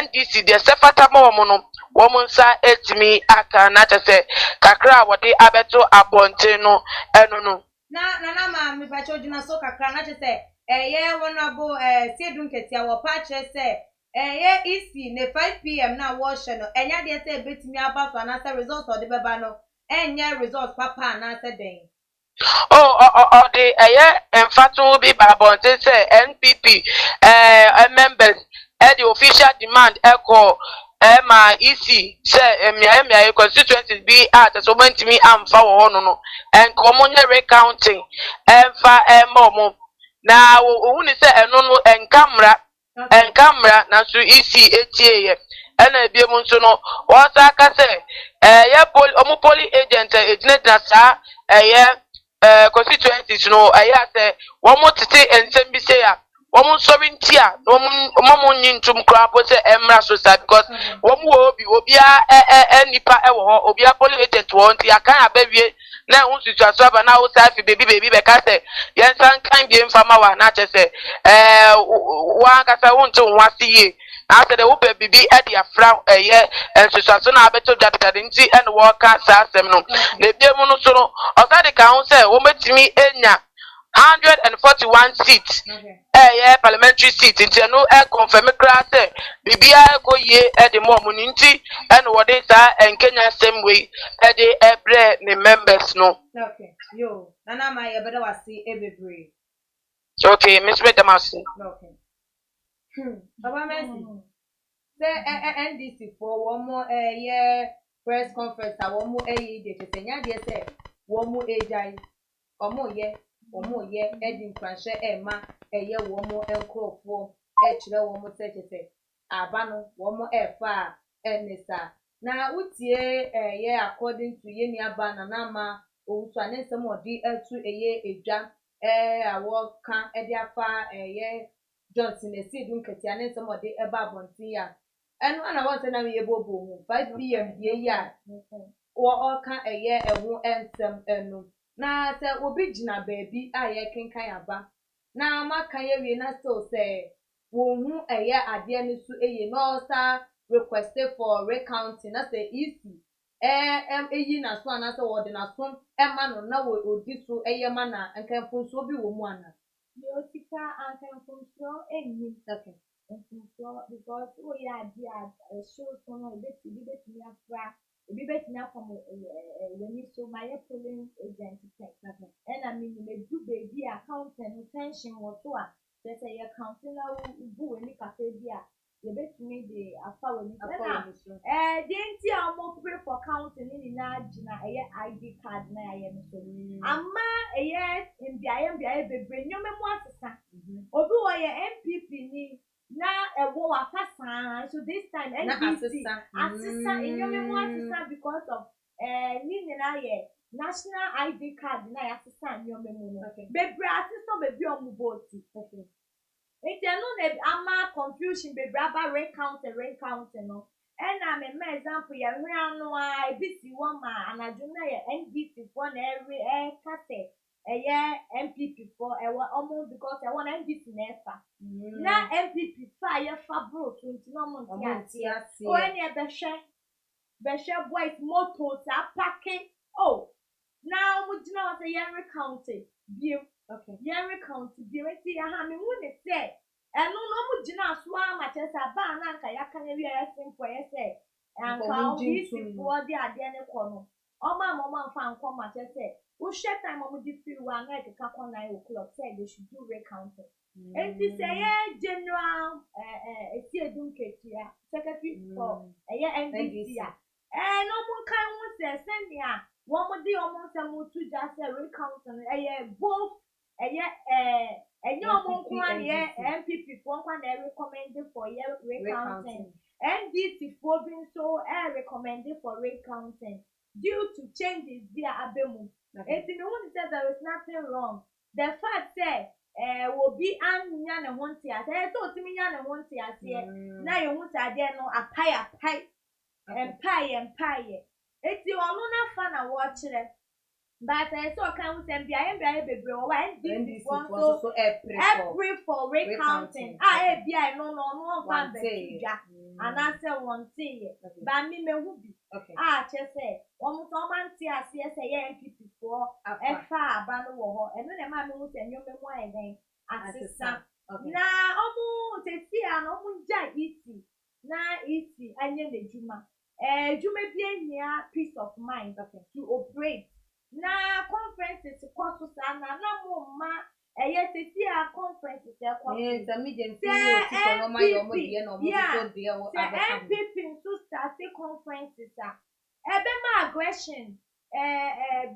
NDC de sefata ma womo no womunsa etimi aka na tese kakra wode abeto abonte no eno no na ma me bacho jina so kakra na tese wonabo Sedun Ketia wo pa che se isi ne 5 p.m. na wo hye no enya de se betimi aba so na se result of the beba no Enya results papa na said den. Oh, the emphatic be Babonte say NPP members the official demand echo my EC say emia constituencies be at so went me am fa wo no and common recounting emfa momo na wo ni say eno no enkamra na so EC etie ena ebie mu nso no wo sa ka say poli agent ejine na sa constituencies no aya say one more tete ensem bi say ya one more sorry ntia no mo nyintum kra po say emra so sad because one more obia nipa e wo ho obia poli agent wo ntia kan abawie na hu situation aba na wo say fi baby be ka say yen san kan bi mfama wa na che say wa ka say hu ntu nwa siye after the whoop bibi at your frown and so na beto dapita nti and worker sa asem no le biemu no so no osade ka hu say wo metimi enya 141 seats parliamentary seats nti no confirm kra say bibia go ye the more money nti and what they say en Kenya same way the every the members no. Okay, yo nana ma ye better wasi ebebre. Okay, Miss Metamasi. Okay. Baba Mercy. Say NDC for one more press conference a one more de te senya de say one more ejai omo ye edin kwanhwe ema one more enkrofo kire one more say aba no one more efa enisa na utie according to ye ni aba na ma owusu anesem odi etu edwa awo kan edi afa Johnson esidun ketia ne some de eba abonti ya enu ana won se na we bobo mu 5 pm die ya wo oka ehu ensem enu na se obi gina baabi a ye kenkan aba na maka ye wie na so se wo hu ade ne su no sa request for recounting na se easy eyi na so ana se wo de na so ema no na wo odi so ma na nkanfo so bi wo mu ana Yotika and control any second. Because we are a short from a bit to be better near fra, a bit better now from when you saw my polling agent. And I mean, you do baby accountant pension or so. Let's say accounting who any cafe beer. You bet me the after didn't you almost pray for counting in ID card na ama in the bring your memoir although I MPP ni na ewo afasa so this time NDC assistant in your memoir because of ni na national ID card na assistant your memoir bebre assistant bebi omuboti It's a confusion be braba recount no. And I'm a example ya no I BC one ma and I do NDC for every case MPP for almost because I want NDC never. Now MPP fire fabro 29 years. Oh any beshe boys motors are packing. Oh now we do not say recount it. Okay. Yeri County, Beauty, I mean, when it say, and no mujina swam at a bananka, Yakanaria simple essay, and call this before the Adiana corner. Oh, my mamma found come at a say, who shed time on the few 1 at the couple 9 o'clock said they should do recounting. And this general, a dear Dunketia, secretary for a year and this year. And no one can say, send me one more day almost a more to just a recounting, both. MPP one recommended for recounting. NDC for being so recommended for recounting due to changes via Abemu. It's in the one that says there is nothing wrong. The fact that will be an yana one tear. I thought to me yana one tear. Now you want to get no a pie and pie. It's the one fun I watch it. But I saw count and be baby so every for recounting. No one and I said one thing. But me will be just say one man see us yes a MPP for a far banner and then a man who send your memoir again assistant. Now almost a see an almost easy. Now easy and then the Juma. you may be a peace of mind to operate. Na conferences cost sana na mo ma yes see a conferences e cost media see no my your money no mo so dey o MPP to start conferences ebe ma aggression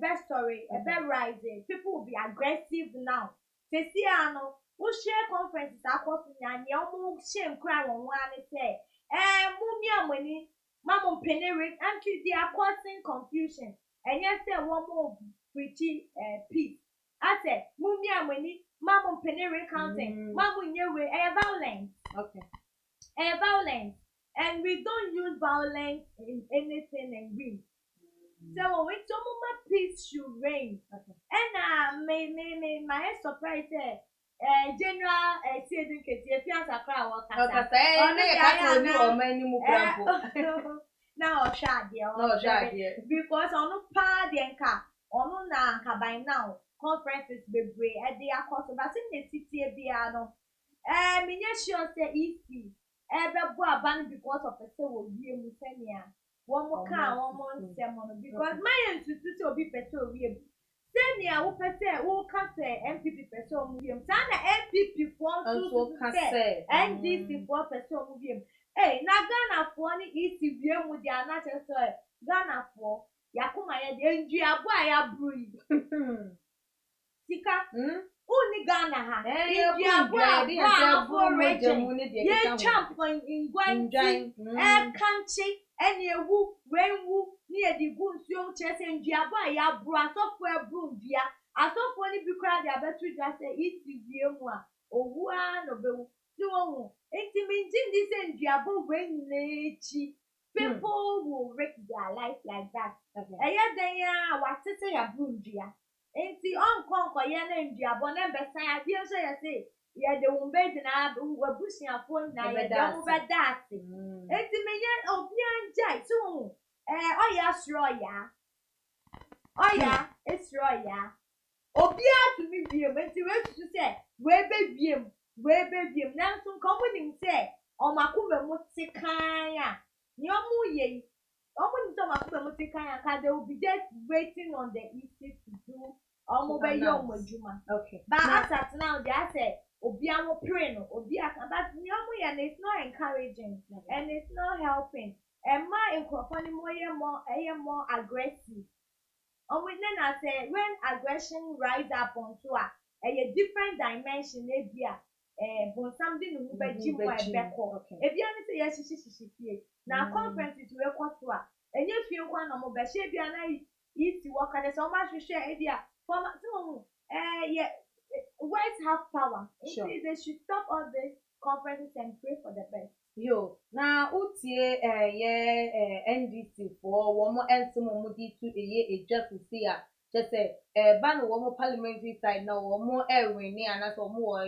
best story ebe rising people will be aggressive now see ano we share conferences across nyanya omo share nkra won wa ne say mummy amani mama penere anti they are causing confusion and yes say one more preachy peace I said mummy amani mama penere counting mama nyewe violence okay violence and we don't use violence in anything and win. So when some peace should reign and my surprise general season kete fiasa kra wa kasa na ye kasa oni o mani mu krampo na o shade because onu pa de nka onu na nka by now conferences bebre e dey akoso but in the city bia no menye sure say easy ebe bo aban because of the say wo wie mu senia wo mo ka wo mo nsem no because my institute obi pese owie mu senia wo pese wo ka say MPP pese owie mu sa na MPP for so ka say NDC for pese owie mu na Ghana for ni isi wie mu dia na cheso Ghana for yakuma ye de ndu abo aya brui sika uni Ghana ha abo region ye champ in Gwanji country any ewu wenwu ni edigu nsuo chese nduabo aya bro asofo ebru ndua asofo ni bikra dia betu dia say isi wie mu a owu a no bewu ti won enti minji ndi say nduabo wennechi people will wreck their life like that then ya watete ya bru ndua enti onkonko ye na nduabo na besan ya bi so ye say ye de wumbe na wabusiafo na ye de wo bedate enti menye obi anja so oya sroya esroya obi atumi biem enti we tutu say we be biem na so nko nim say o makube mu tikan a ni omu ye omu ni so makube mu tikan a ka they will be just waiting on the east to do omu be yo majuma okay but as now they say obi awo pray no obi aka but ni omu ye na it's not encouraging and it's not helping and my incorporate more aggressive na say when aggression rise up onto a different dimension ebia but something no be ji mo ebeko ebia ni say yes shishi na conferences we kwato enye fie kwa na mo be she ebia na iti worker dey so much share ebia for whites have power. Sure. They should stop all these conferences and pray for the best. Yo, na utie NDC for womo ensemo mudi to just to see just say ban womo parliamentary side now womo win and as womo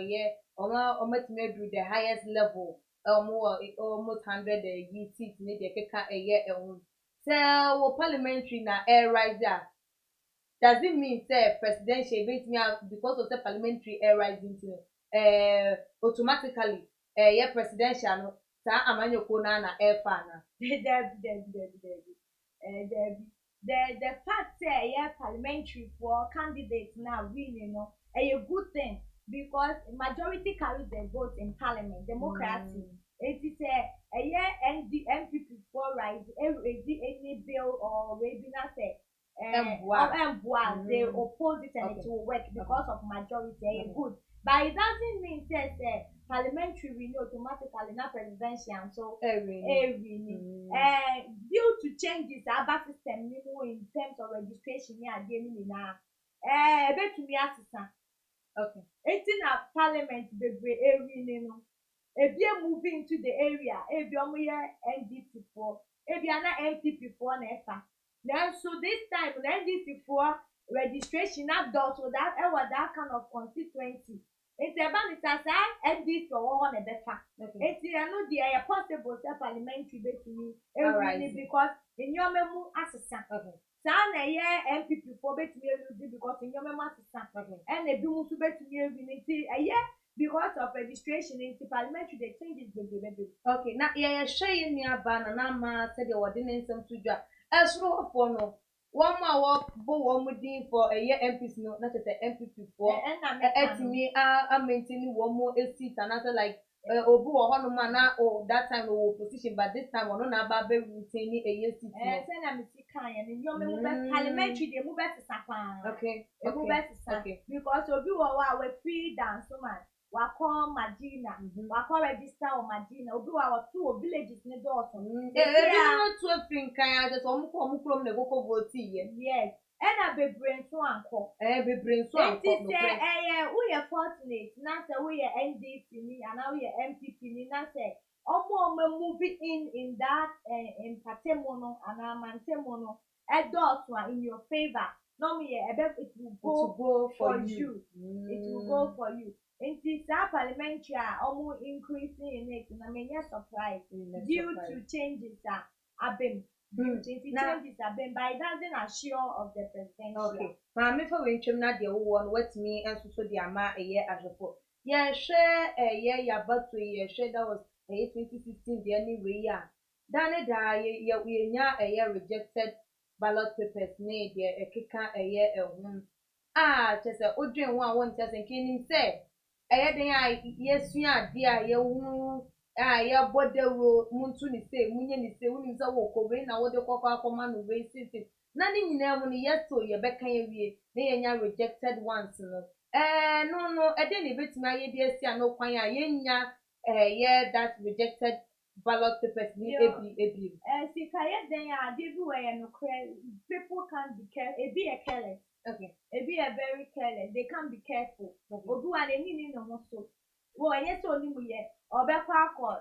omo do the highest level almost 100 seats ni de keka so wo parliamentary na air riser. Does it mean say presidential because of the parliamentary air rising automatically presidential no sa amanyoko na air fan the fact say parliamentary for candidates now really a good thing because majority carries the vote in parliament democracy it is MPP for rise any bill or webinar say they oppose it and it will work because of majority good but it doesn't mean that parliamentary we know automatically not presidential so due to changes about system in terms of registration okay it's a parliament if you move into the area if you NDC for if you are not MPP for never. Now, so this time, NDC for registration not done so that that kind of constituency. It's about it as NDC for one a better. It's the possible parliamentary to me because in your memo assistant. Sana MPP for bet me because in your memo assistant and a do to bet me a year because of registration in the parliamentary they change it baby. Okay, now yeah, share in your banner, Nama said the ordinance to job. As row for no. One more walk, but one would for a year MPs, no, not at the MP for. And me, I'm maintaining one more seat, another like Obu or Honumana or that time of opposition, but this time on about retaining a year seat. Send them to kind and your parliamentary, they move back to Sapa. Okay, they move back to Sapa because Obu or we free dance so much. Wako Madina, wako register or Madina, Obu our two villages in the daughter. Yeah, to a thing, I just almost from the vocal vote. Yes. And I be brain so uncle. Be brain so uncle. We are fortunate. Now say we are NDC and now we are MPP. Now say, moving in that in Patemono and Amantemono, adults are in your favor. No me, it will go for you. It will go for you. In this parliamentary almost increasing in it, and I mean, yes, surprised due to changes that have been. Changes have been, but it doesn't assure of the presidential. Okay. Mammy for winchum na the one with me and so the ama a year as a four. Yeah, share a year, ya but we share that was a 2016 the anyway. Yeah. Dane da ye we nya a year rejected ballot papers made a kicker a year a home. Just a Odrin one test and Kenny said. Yes, yeah, dear, you ya bode ro muntu ni say munye ni say woni nza wo ko we na wo de kwakwa akoma no we sisi na ni nyina mu ni yeto ye beka ye wie na ye nya rejected ones no no e de ni betimi aye de esi an okwan a ye nya ye that rejected ballot papers ni ebi sika ye den ya de bi we no people can be careful a careless. Okay, be a very careless, they can be careful. Odu an ni no mo so wo enye so ni mu ye obekwa akọ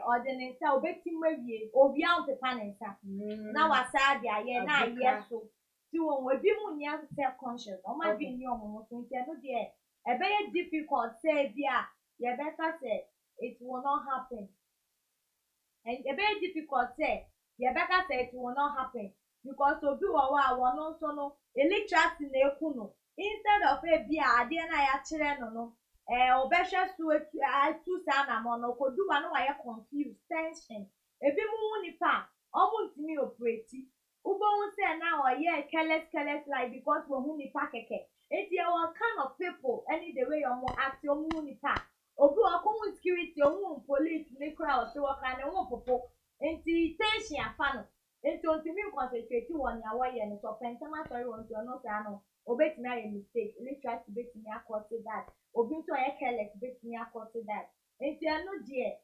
ordinance obetimwe wie obi an pepa nensa na wasa de aye na aye so ti won we bi mu nya self conscious o ma bi ni omo so nti no de e be difficult say bia ye better say it will not happen, and e be difficult say ye better say it will not happen because obi wa no so no illiteracy na eku no instead of e bia ade na ya kire no obesha two sana mono koduwa no why confused tension ebi mu nipa omo ntimi operate ubo hu say na oye careless like because we hu nipa keke eti e one kind of people any the way omo act omo nipa obi okomu security omo police ni crowd so waka na omo popo enti tension afa no enti ontimi concentrate won ya waye no so pentama sorry won to no say no obetimi aye mistake literally betimi akose that obi so ye careless betimi akose that enti anu de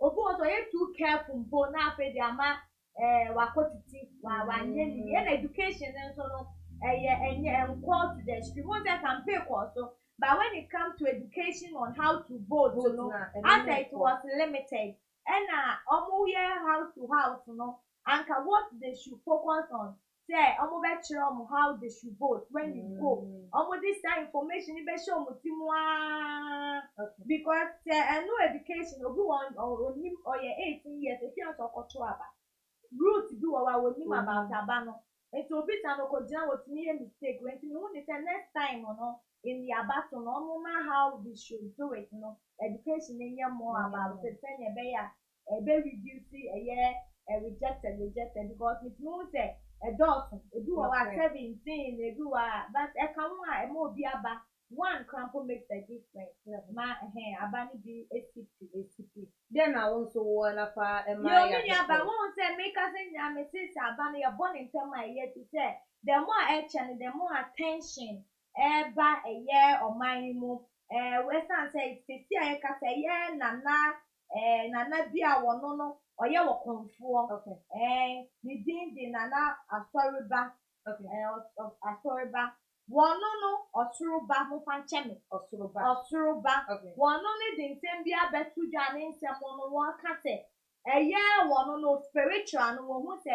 obi so ye too careful mbo na afa de ama wakotiti wa nye ni na education so no equal to the extreme one that can pay so but when it comes to education on how to vote you know after it was limited and omo here house to house you know and what they should focus on say omo be kire omo how they should vote when you go omo this time information e be show omo timwa because no education obi one or ye 18 years if you are to aba root do wa wonim about aba no it will be time ko jina what me mistake when you know the next time no in the about no omo how we should do it you know education in more about the thing e be reduce rejected because it means say adults do our 17 they do but e can one e mo bi aba one crampo makes a difference ma abani bi ACP then I also wanna fa you mean aba won say make us in me say abani you born in term my year to say the more action the more attention eba a year or my mu western say sisi ayeka say nana bia wono no oye wo konfuo ni din nana asoriba asoriba wono no osuruba mo fa ncheme osuruba wono ni din nsem bia betu dwa ne nsem no wo ka se wono no spiritual no wo hu se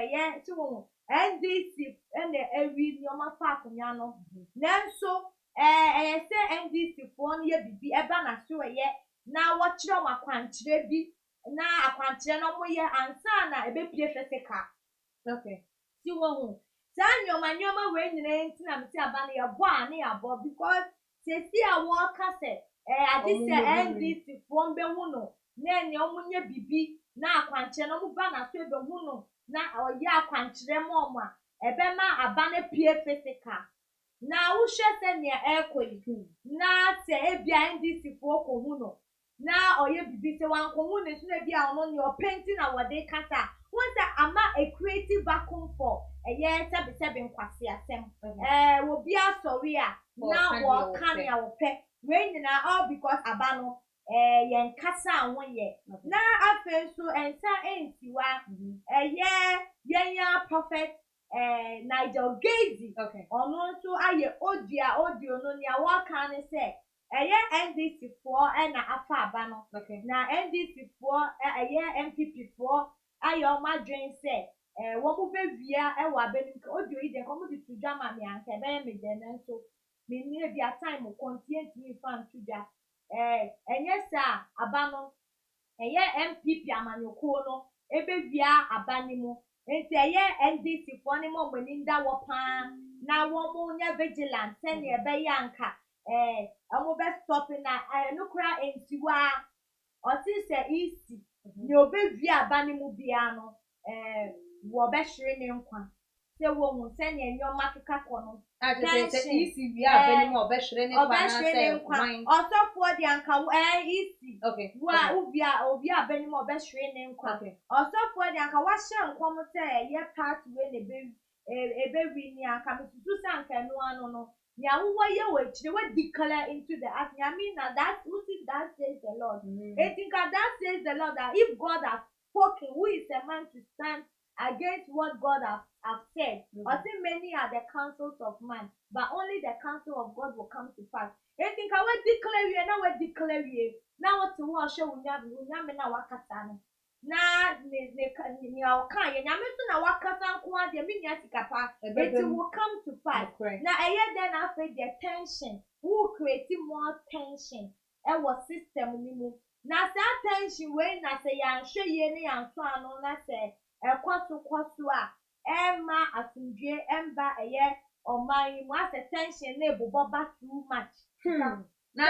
ti wo NDC and every nyoma fa akunya no nanso se NDC fo no ye bibi eba na so na watchire wa kwantire bi na akwantire no mo ye ansa na ebepie hweseka ti wo hu sa nyoma we nyina nti na mti aba na ye bo ani abo because se si a wo ka se this NDC from Behuno, Nan Yomunya Bibi, na Quanchano Bana Behuno, na or ya Quanchremoma, Ebema Abane Pia Physica. Now, who shall send your air queen? Na say behind this for Kohuno. Now, or you be one commune is maybe on your painting our day kata. Once ama a creative vacuum for a year seven quasia sem. Will be a sorry. Now, what can our pet? Rain now all because Abano, yen casa 1 year. Now, I feel so and say, you are a year prophet. Nigel Gazy. Okay. Ono so aye audio no nia wa kan say NDC for na afa aba no. Okay. Na NDC for MPP for aye o ma dwen say wo mo bevia e wa benim audio yi den ko mo di tudwa ma me anka be me den nso me ni e bia time mo content me fan tudwa enye sa aba no MPP amanyoko no e bevia aba ni mo. Enti NDC for ni mo mweninda wopa na wo mo nya vigilant send e be yanka amu be stop na no kra entiwa o ti se easy ni obevi abani mu bia no wo be hwere ne nkwa se wo hu send e nyoma keka kono se easy bia abani mu obehwere ne nkwa na se osofo di anka easy okay wa obi abani mu obehwere ne nkwa osofo di anka wa hye nkom te ye part we ne be wi ni anka mesusu sanka no ano no ya wo ye we chire we declare into the earth. I mean that who is that says the Lord. I think that says the Lord that if God has spoken, who is a man to stand against what God have said? I think many are the counsels of man, but only the counsel of God will come to pass. I think I will declare you, now we declare you. Now what to wash you unyame na wakata no. Na ni awka ye nyame so na wakata nko ade me nya sikapa it will come to pass. Na then after the tension who create more tension e was system ni mu na that tension we na say ya hwe ye ne ya so ano na say e kwaso a ma asundwe emba oman mu as tension na eboboba too much. Na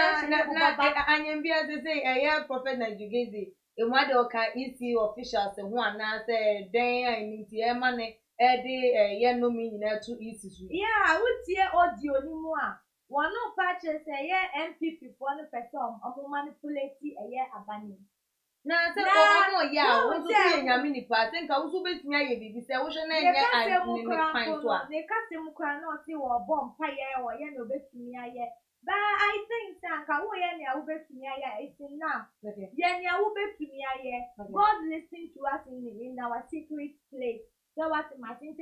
anyambia say prophet Nigel Emwade oka EC officials who ana say den anti e ma ne e de ye no mi nyina to EC so. Yeah, wutie audio ni mu a wono patch say MPP for no person omo manipulate abani. Na say omo ya wo so ye nyame ni pa say nka wo so betumi aye bibi say wo hwe na nye ni fine to a. Ne kase mu kra na o si wo bom pa ye wo ye na obetumi aye. But I think Sanka, who is enough. God listens to us in our secret place. So what my see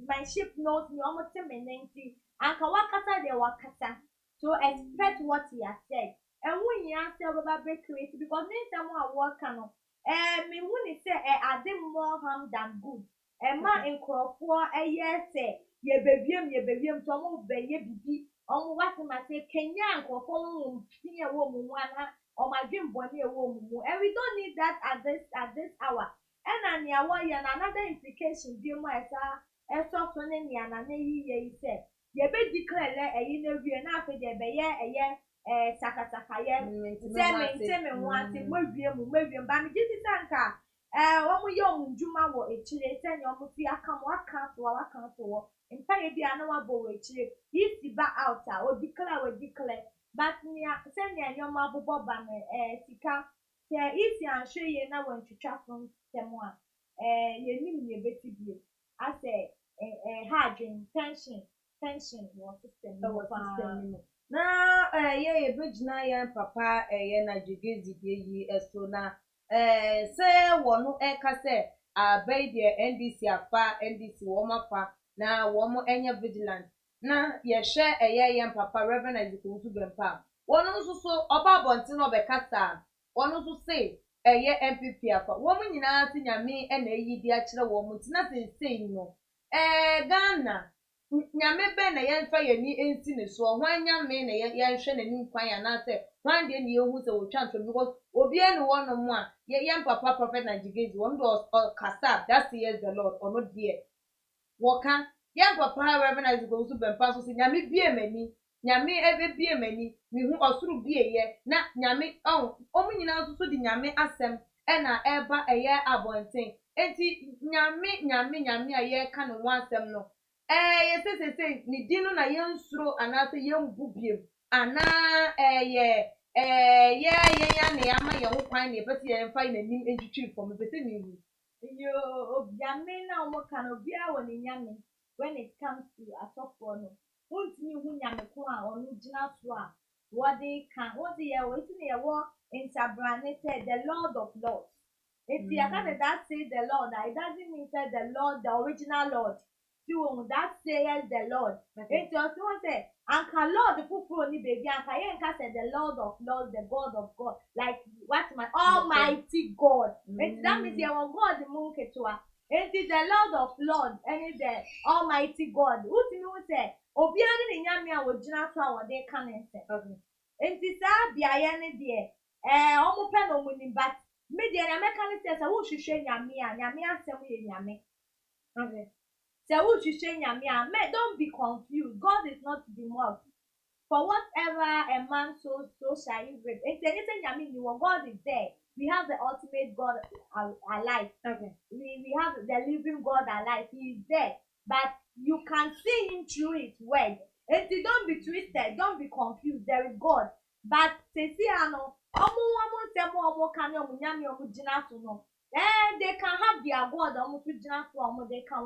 my ship knows me almost a minute. And Kawakata de Wakata. So expect what he has said. And when you answer about creative, because next time I work on me when he say I did more harm than good. And my for a year say ye bebiem to mo be ye bibi omo wati ma say Kenya nkofo mo pin e wo mu ana o ma dwem bone e wo mu and we don't need that at this hour and an ya wa ya na another implication bi mo esa eso so ne nia na ye say ye be declare na wie na afi de be ye sakasaka ye se me wanti mo wie mu ba mi jiti sanka omo ye omo djuma wo echire se nya omo fi aka so Impa ye bia na wabo we chire if ba out o declare but nia send ya nyoma bobo ba me sika se if ya hwe ye na wantwitwa from temo a ye nim ye beti bie ase hardware tension wo system no na ye begina ye papa ye na jigezi yi eso na se wono ka se abai de NDC afa NDC wo mafa na womo enya vigilant na ye hwe ye papa Reverend Ezekiel Bempa wono nso so oba bonti no be kasa wono nso say ye MPP afa womo nyina ti nyame na yi di a kire womo ti na sei no Ghana nyame be na ye mfa ye ni enti ne so hwan nyame na ye hwe na ni kwan ya na say hwan de ne ye hu se wo twanto because obi ene wono mu a ye papa prophet Najigezi wono do kasa that says the Lord ono die Woka, young papa, Reverend Ezekiel Bempa, so nyame bie mani, nyame ebebie mani mihu osuru bieye na nyame omu nyina nso di nyame asem na eba eye abonten enti nyame a ye ka no asem no ye se ni di no na ye nsuro anase ye mbubiem ana ye ya ne ama ye ho kwan ne pese ye mfa na nim entwitwi fo me pese mi hu yo nyame na omo kan obi a woni nyame when it comes to asofo no wontumi hu nyame ko a ono gina so a wode kan wode ye wetini ye wo intabrane said the Lord of Lords. If you can that say the Lord, it doesn't mean say the Lord, the original Lord. So that says the Lord. It just want say Anka Lord the people ni baby Anka Yenka said the Lord of Lords, the God of God. Like what my Almighty God. And that means you want God the moon ketua. It is the Lord of Lords and it's the Almighty God. What you know say? Obiara ni nyame a wogina so a wode ka ne nse. Enti saa bia ye ne de omo pe no munim but me de na meka ne say wo hwehwe nyame a nyame asem ye nyame. Okay. So wo hwehwe nyame a me don't be confused. God is not to be mocked. For whatever a man sows, so shall he reap. Enti anything nyame ni God is there. We have the ultimate God alive. Okay. We have the living God alive. He is there. But you can see him through his word. And don't be twisted, don't be confused. There is God. But they can they can have their God they can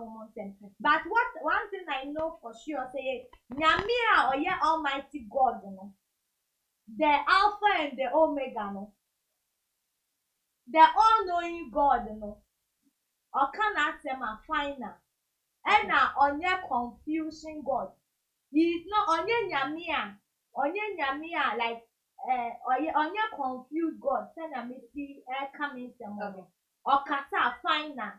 but what one thing I know for sure say Nyamia or yeah Almighty God the Alpha and the Omega no the all-knowing God no or can ask them a final and on your confusing God. He is not on your nyamia like on your confused God. Send a missy coming some or kasa final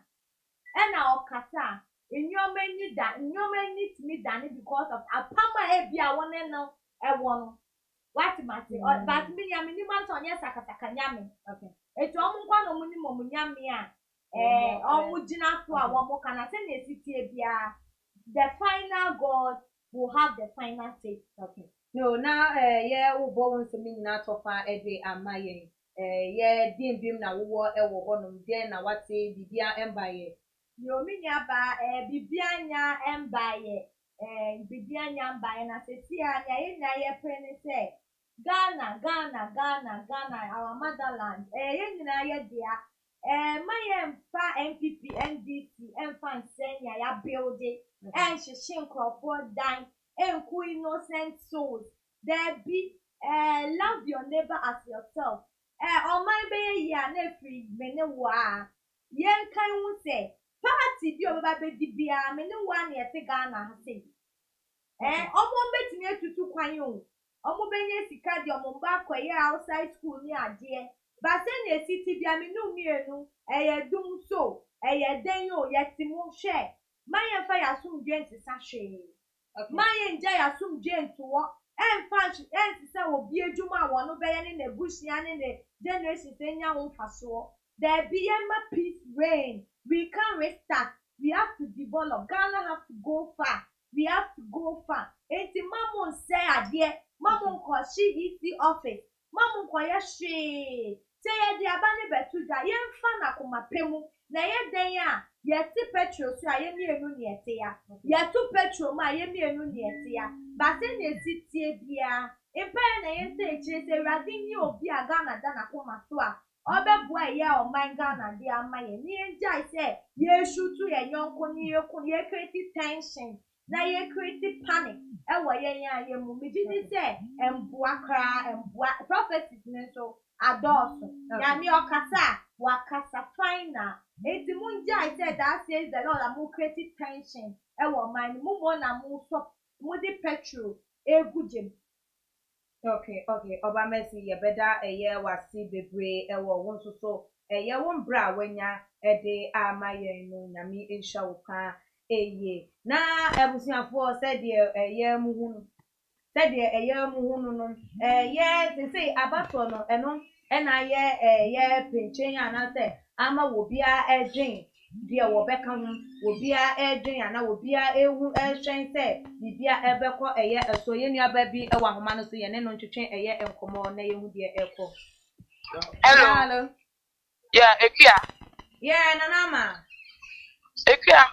and our kasa in your menu that in your menu to me done because of a pama ebia one and no a one. What matter but me ya minimum on yes akanyame. Okay. It's almost one minimum nyamia omugina so a one more can attend a city bia the final God will have the final say. Okay. No, now yeah, we born to me na tofa ede amaye. Yeah, dim bim na wo e wo honum den na wate bibia embaye. Yo minya ba bibia nya embaye. Bibia nya embaye na se si anya ye na ye prene say Ghana, our motherland. Ye nyina ye dia. My NPP, NDC, and Senya ya build it. And she for dying and who innocent souls. There be love your neighbor as yourself. On my baby ya free menewa. Yen can we say party be over baby bia menewa near Ghana say. Omo bet me to kwanyo. Omo benye sika di omo ba kwaye outside school ni ade. But then a city bia me no mienu dum so den yo yetimu hwe. Mayen fa ya sum dwen ti sa hwe. Mayen ja ya sum dwen to wo fa ti sa obi adwuma wo no be ye ne nebusia ne generation enya wo faso. There be a peace reign. We can restart. We have to develop. Ghana have to go far. We have to go far. Enti mamon say ade, mamon ko she EC office. Mamon ko ya hwe. Say the abane betuda yemfa na komapemu na ye den a ye ti petrol so aye mienu ne ete ya ye tu petrol ma aye mienu ne ete ya ba se na esitie bia empa na ye se ekire se radin ni obi aga na da na koma so a obeboa ye o man Ghana de amaye ni enjai se ye shutu ye nyonko ni ye create tension na ye create panic e wo ye yan ye mu mi di se emboa kra emboa prophecies ne so adoso nyame okasa wakasa final eti munja I said that says the Lord am create tension e wo man mu mo na mu so mu di petrol eguje. Okay oba mercy ye beda eye wasi bebre e wo won so ye won bra wanya e de amaye no nyame ehwa wo ka eye na ebusuafo said ye mu hunu said ye mu hunu no ye say abato no eno na ye penchen ana say ama wo bia edwen deɛ wɔbɛka ho obiara ɛdwen ana obiara ehu ɛhwɛn sɛ bibia ɛbɛkɔ ɛyɛ ɛso yɛ nuaba bi ɛwɔ ahoma no so yɛ ne no ntwetwe ɛyɛ nkɔmɔ na yɛhu deɛ ɛkɔ. Hello. Yeah, Ekia. Yeah, Nanama. Ekia,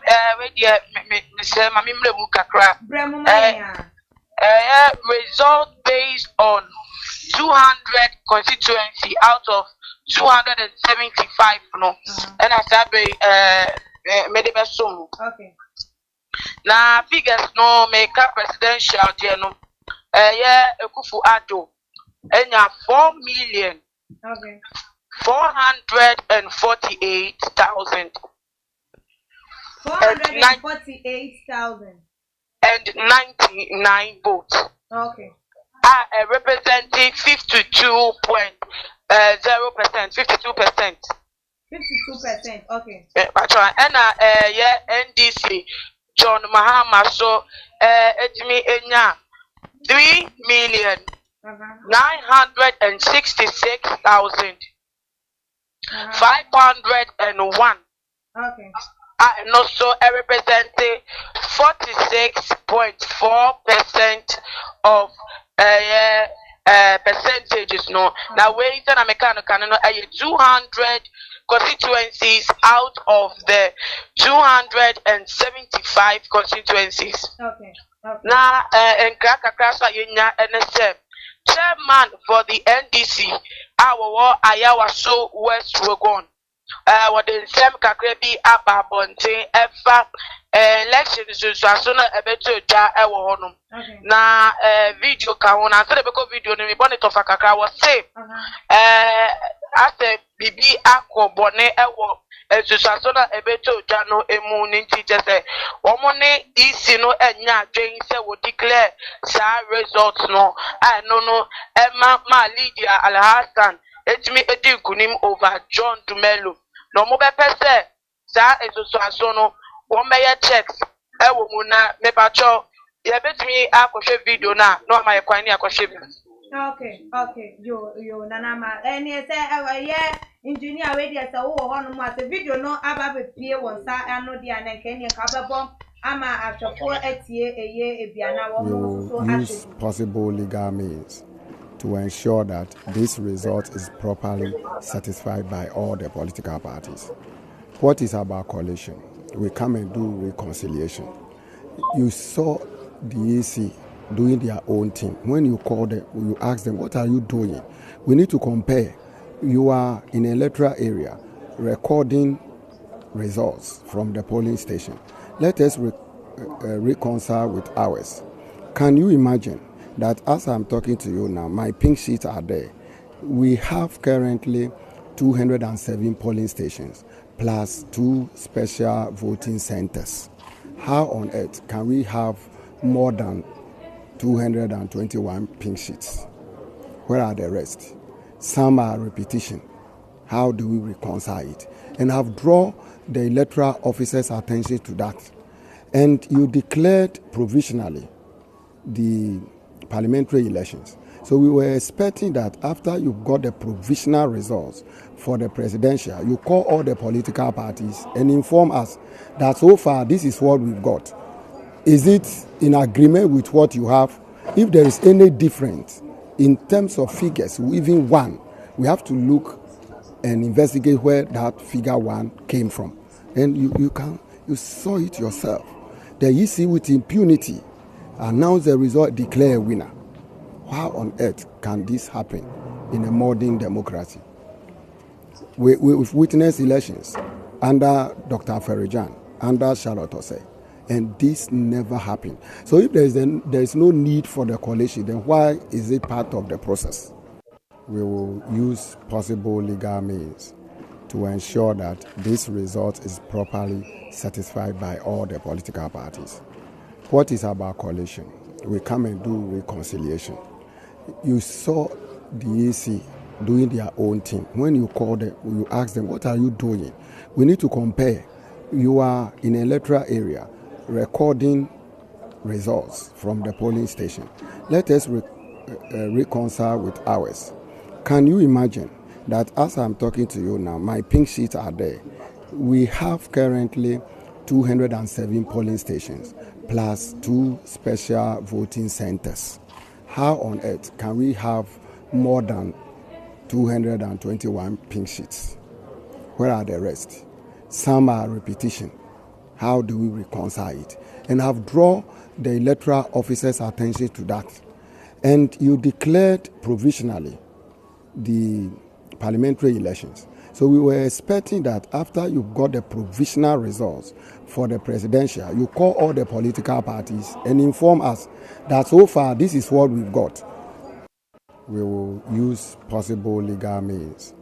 me say mami mlemu kakra. Bremu maya. Result based on 200 constituency out of 275 no. And I said medebe sumu. Okay. Na figures no make up presidential dear no. Ekufu Addo. Enya 4 million. Okay. 448,000. 448,000. And 99 votes. Okay. Representing 52.0%. 52%. 52%. Okay. And NDC John Mahama so etimi enya 3,966,501. Okay. And also representing 46.4% of percentages. No, now wait and mechanical 200 constituencies out of the 275 constituencies. Okay. Now, and Krakakasa Yunya NSM chairman for the NDC, our Ayawa so West Rogon. What the same Kakrebi Abba Bonte Efa elections so na ebeto ja ewo honum. Na video ka wona so the beko video no me bonnet of akaka was say ase bibi akobone ewo so na ebeto ja no emu ni nti se omo ne isi no enya adwen se wo declare sa results no no Emma Lydia Alhassan etimi edi kunim over John Dumelo no mo be pese sa esoso no wo meye checks ewo mu na me pacho ye betimi akohwe video na no ma ye kwan ni akohwe bi. Okay. Yo Nanama. Eni say engineer we dey say wo ho no mu ase video no aba be pie won sa ano dia na nke ni ka bebo ama atwofo etie eye ebiana wo mo so use possible legal means to ensure that this result is properly satisfied by all the political parties. What is about coalition? We come and do reconciliation. You saw the EC doing their own thing. When you call them, you ask them, what are you doing? We need to compare. You are in an electoral area recording results from the polling station. Let us reconcile with ours. Can you imagine that as I'm talking to you now, my pink sheets are there. We have currently 207 polling stations plus 2 special voting centers. How on earth can we have more than 221 pink sheets? Where are the rest? Some are repetition. How do we reconcile it? And I've drawn the electoral officers' attention to that. And you declared provisionally the parliamentary elections. So we were expecting that after you got the provisional results for the presidential, you call all the political parties and inform us that so far this is what we've got. Is it in agreement with what you have? If there is any difference in terms of figures, even one, we have to look and investigate where that figure one came from. And you saw it yourself. The EC with impunity announce the result, declare a winner. How on earth can this happen in a modern democracy? We've witnessed elections under Dr. Ferejan, under Charlotte Osei, and this never happened. So if there is no need for the coalition, then why is it part of the process? We will use possible legal means to ensure that this result is properly satisfied by all the political parties. What is about coalition? We come and do reconciliation. You saw the EC doing their own thing. When you call them, you ask them, what are you doing? We need to compare. You are in an electoral area recording results from the polling station. Let us reconcile with ours. Can you imagine that as I'm talking to you now, my pink sheets are there. We have currently 207 polling stations plus 2 special voting centers. How on earth can we have more than 221 pink sheets? Where are the rest? Some are repetition. How do we reconcile it? And have drawn the electoral officers' attention to that. And you declared provisionally the parliamentary elections. So we were expecting that after you got the provisional results for the presidential, you call all the political parties and inform us that so far this is what we've got. We will use possible legal means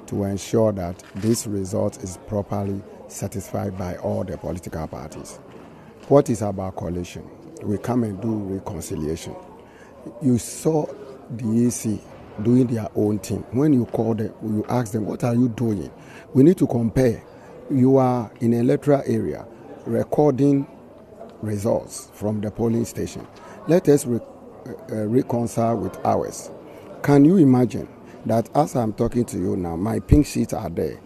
to ensure that this result is properly satisfied by all the political parties. What is about coalition? We come and do reconciliation. You saw the EC doing their own thing. When you call them, you ask them, what are you doing? We need to compare. You are in an electoral area recording results from the polling station. Let us reconcile with ours. Can you imagine that as I'm talking to you now, my pink sheets are there.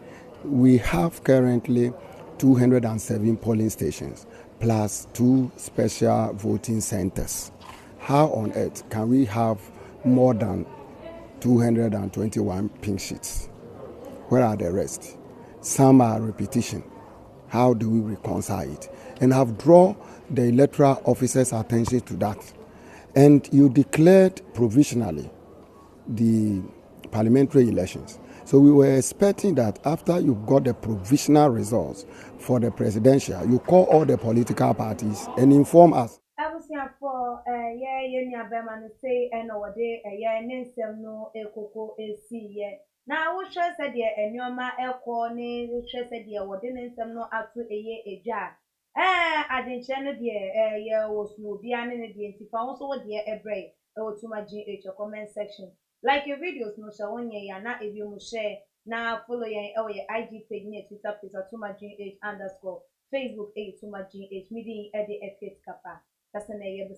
We have currently 207 polling stations plus 2 special voting centers. How on earth can we have more than 221 pink sheets? Where are the rest? Some are repetition. How do we reconcile it? And have drawn the electoral officers' attention to that. And you declared provisionally the parliamentary elections. So we were expecting that after you got the provisional results for the presidential, you call all the political parties and inform us. For Bema say and over there, no ekoko esi now we shall say dear and your ma elcorne, we shall say dear, what didn't some no out to a jar. I didn't channel dear, was no beyond the if I also dear a break or to my GH or comment section. Like your videos, no so one year, not if you must share now follow your IG page near Twitter page or to my GH _ Facebook a to my GH meeting at the FH Kappa. That's an area.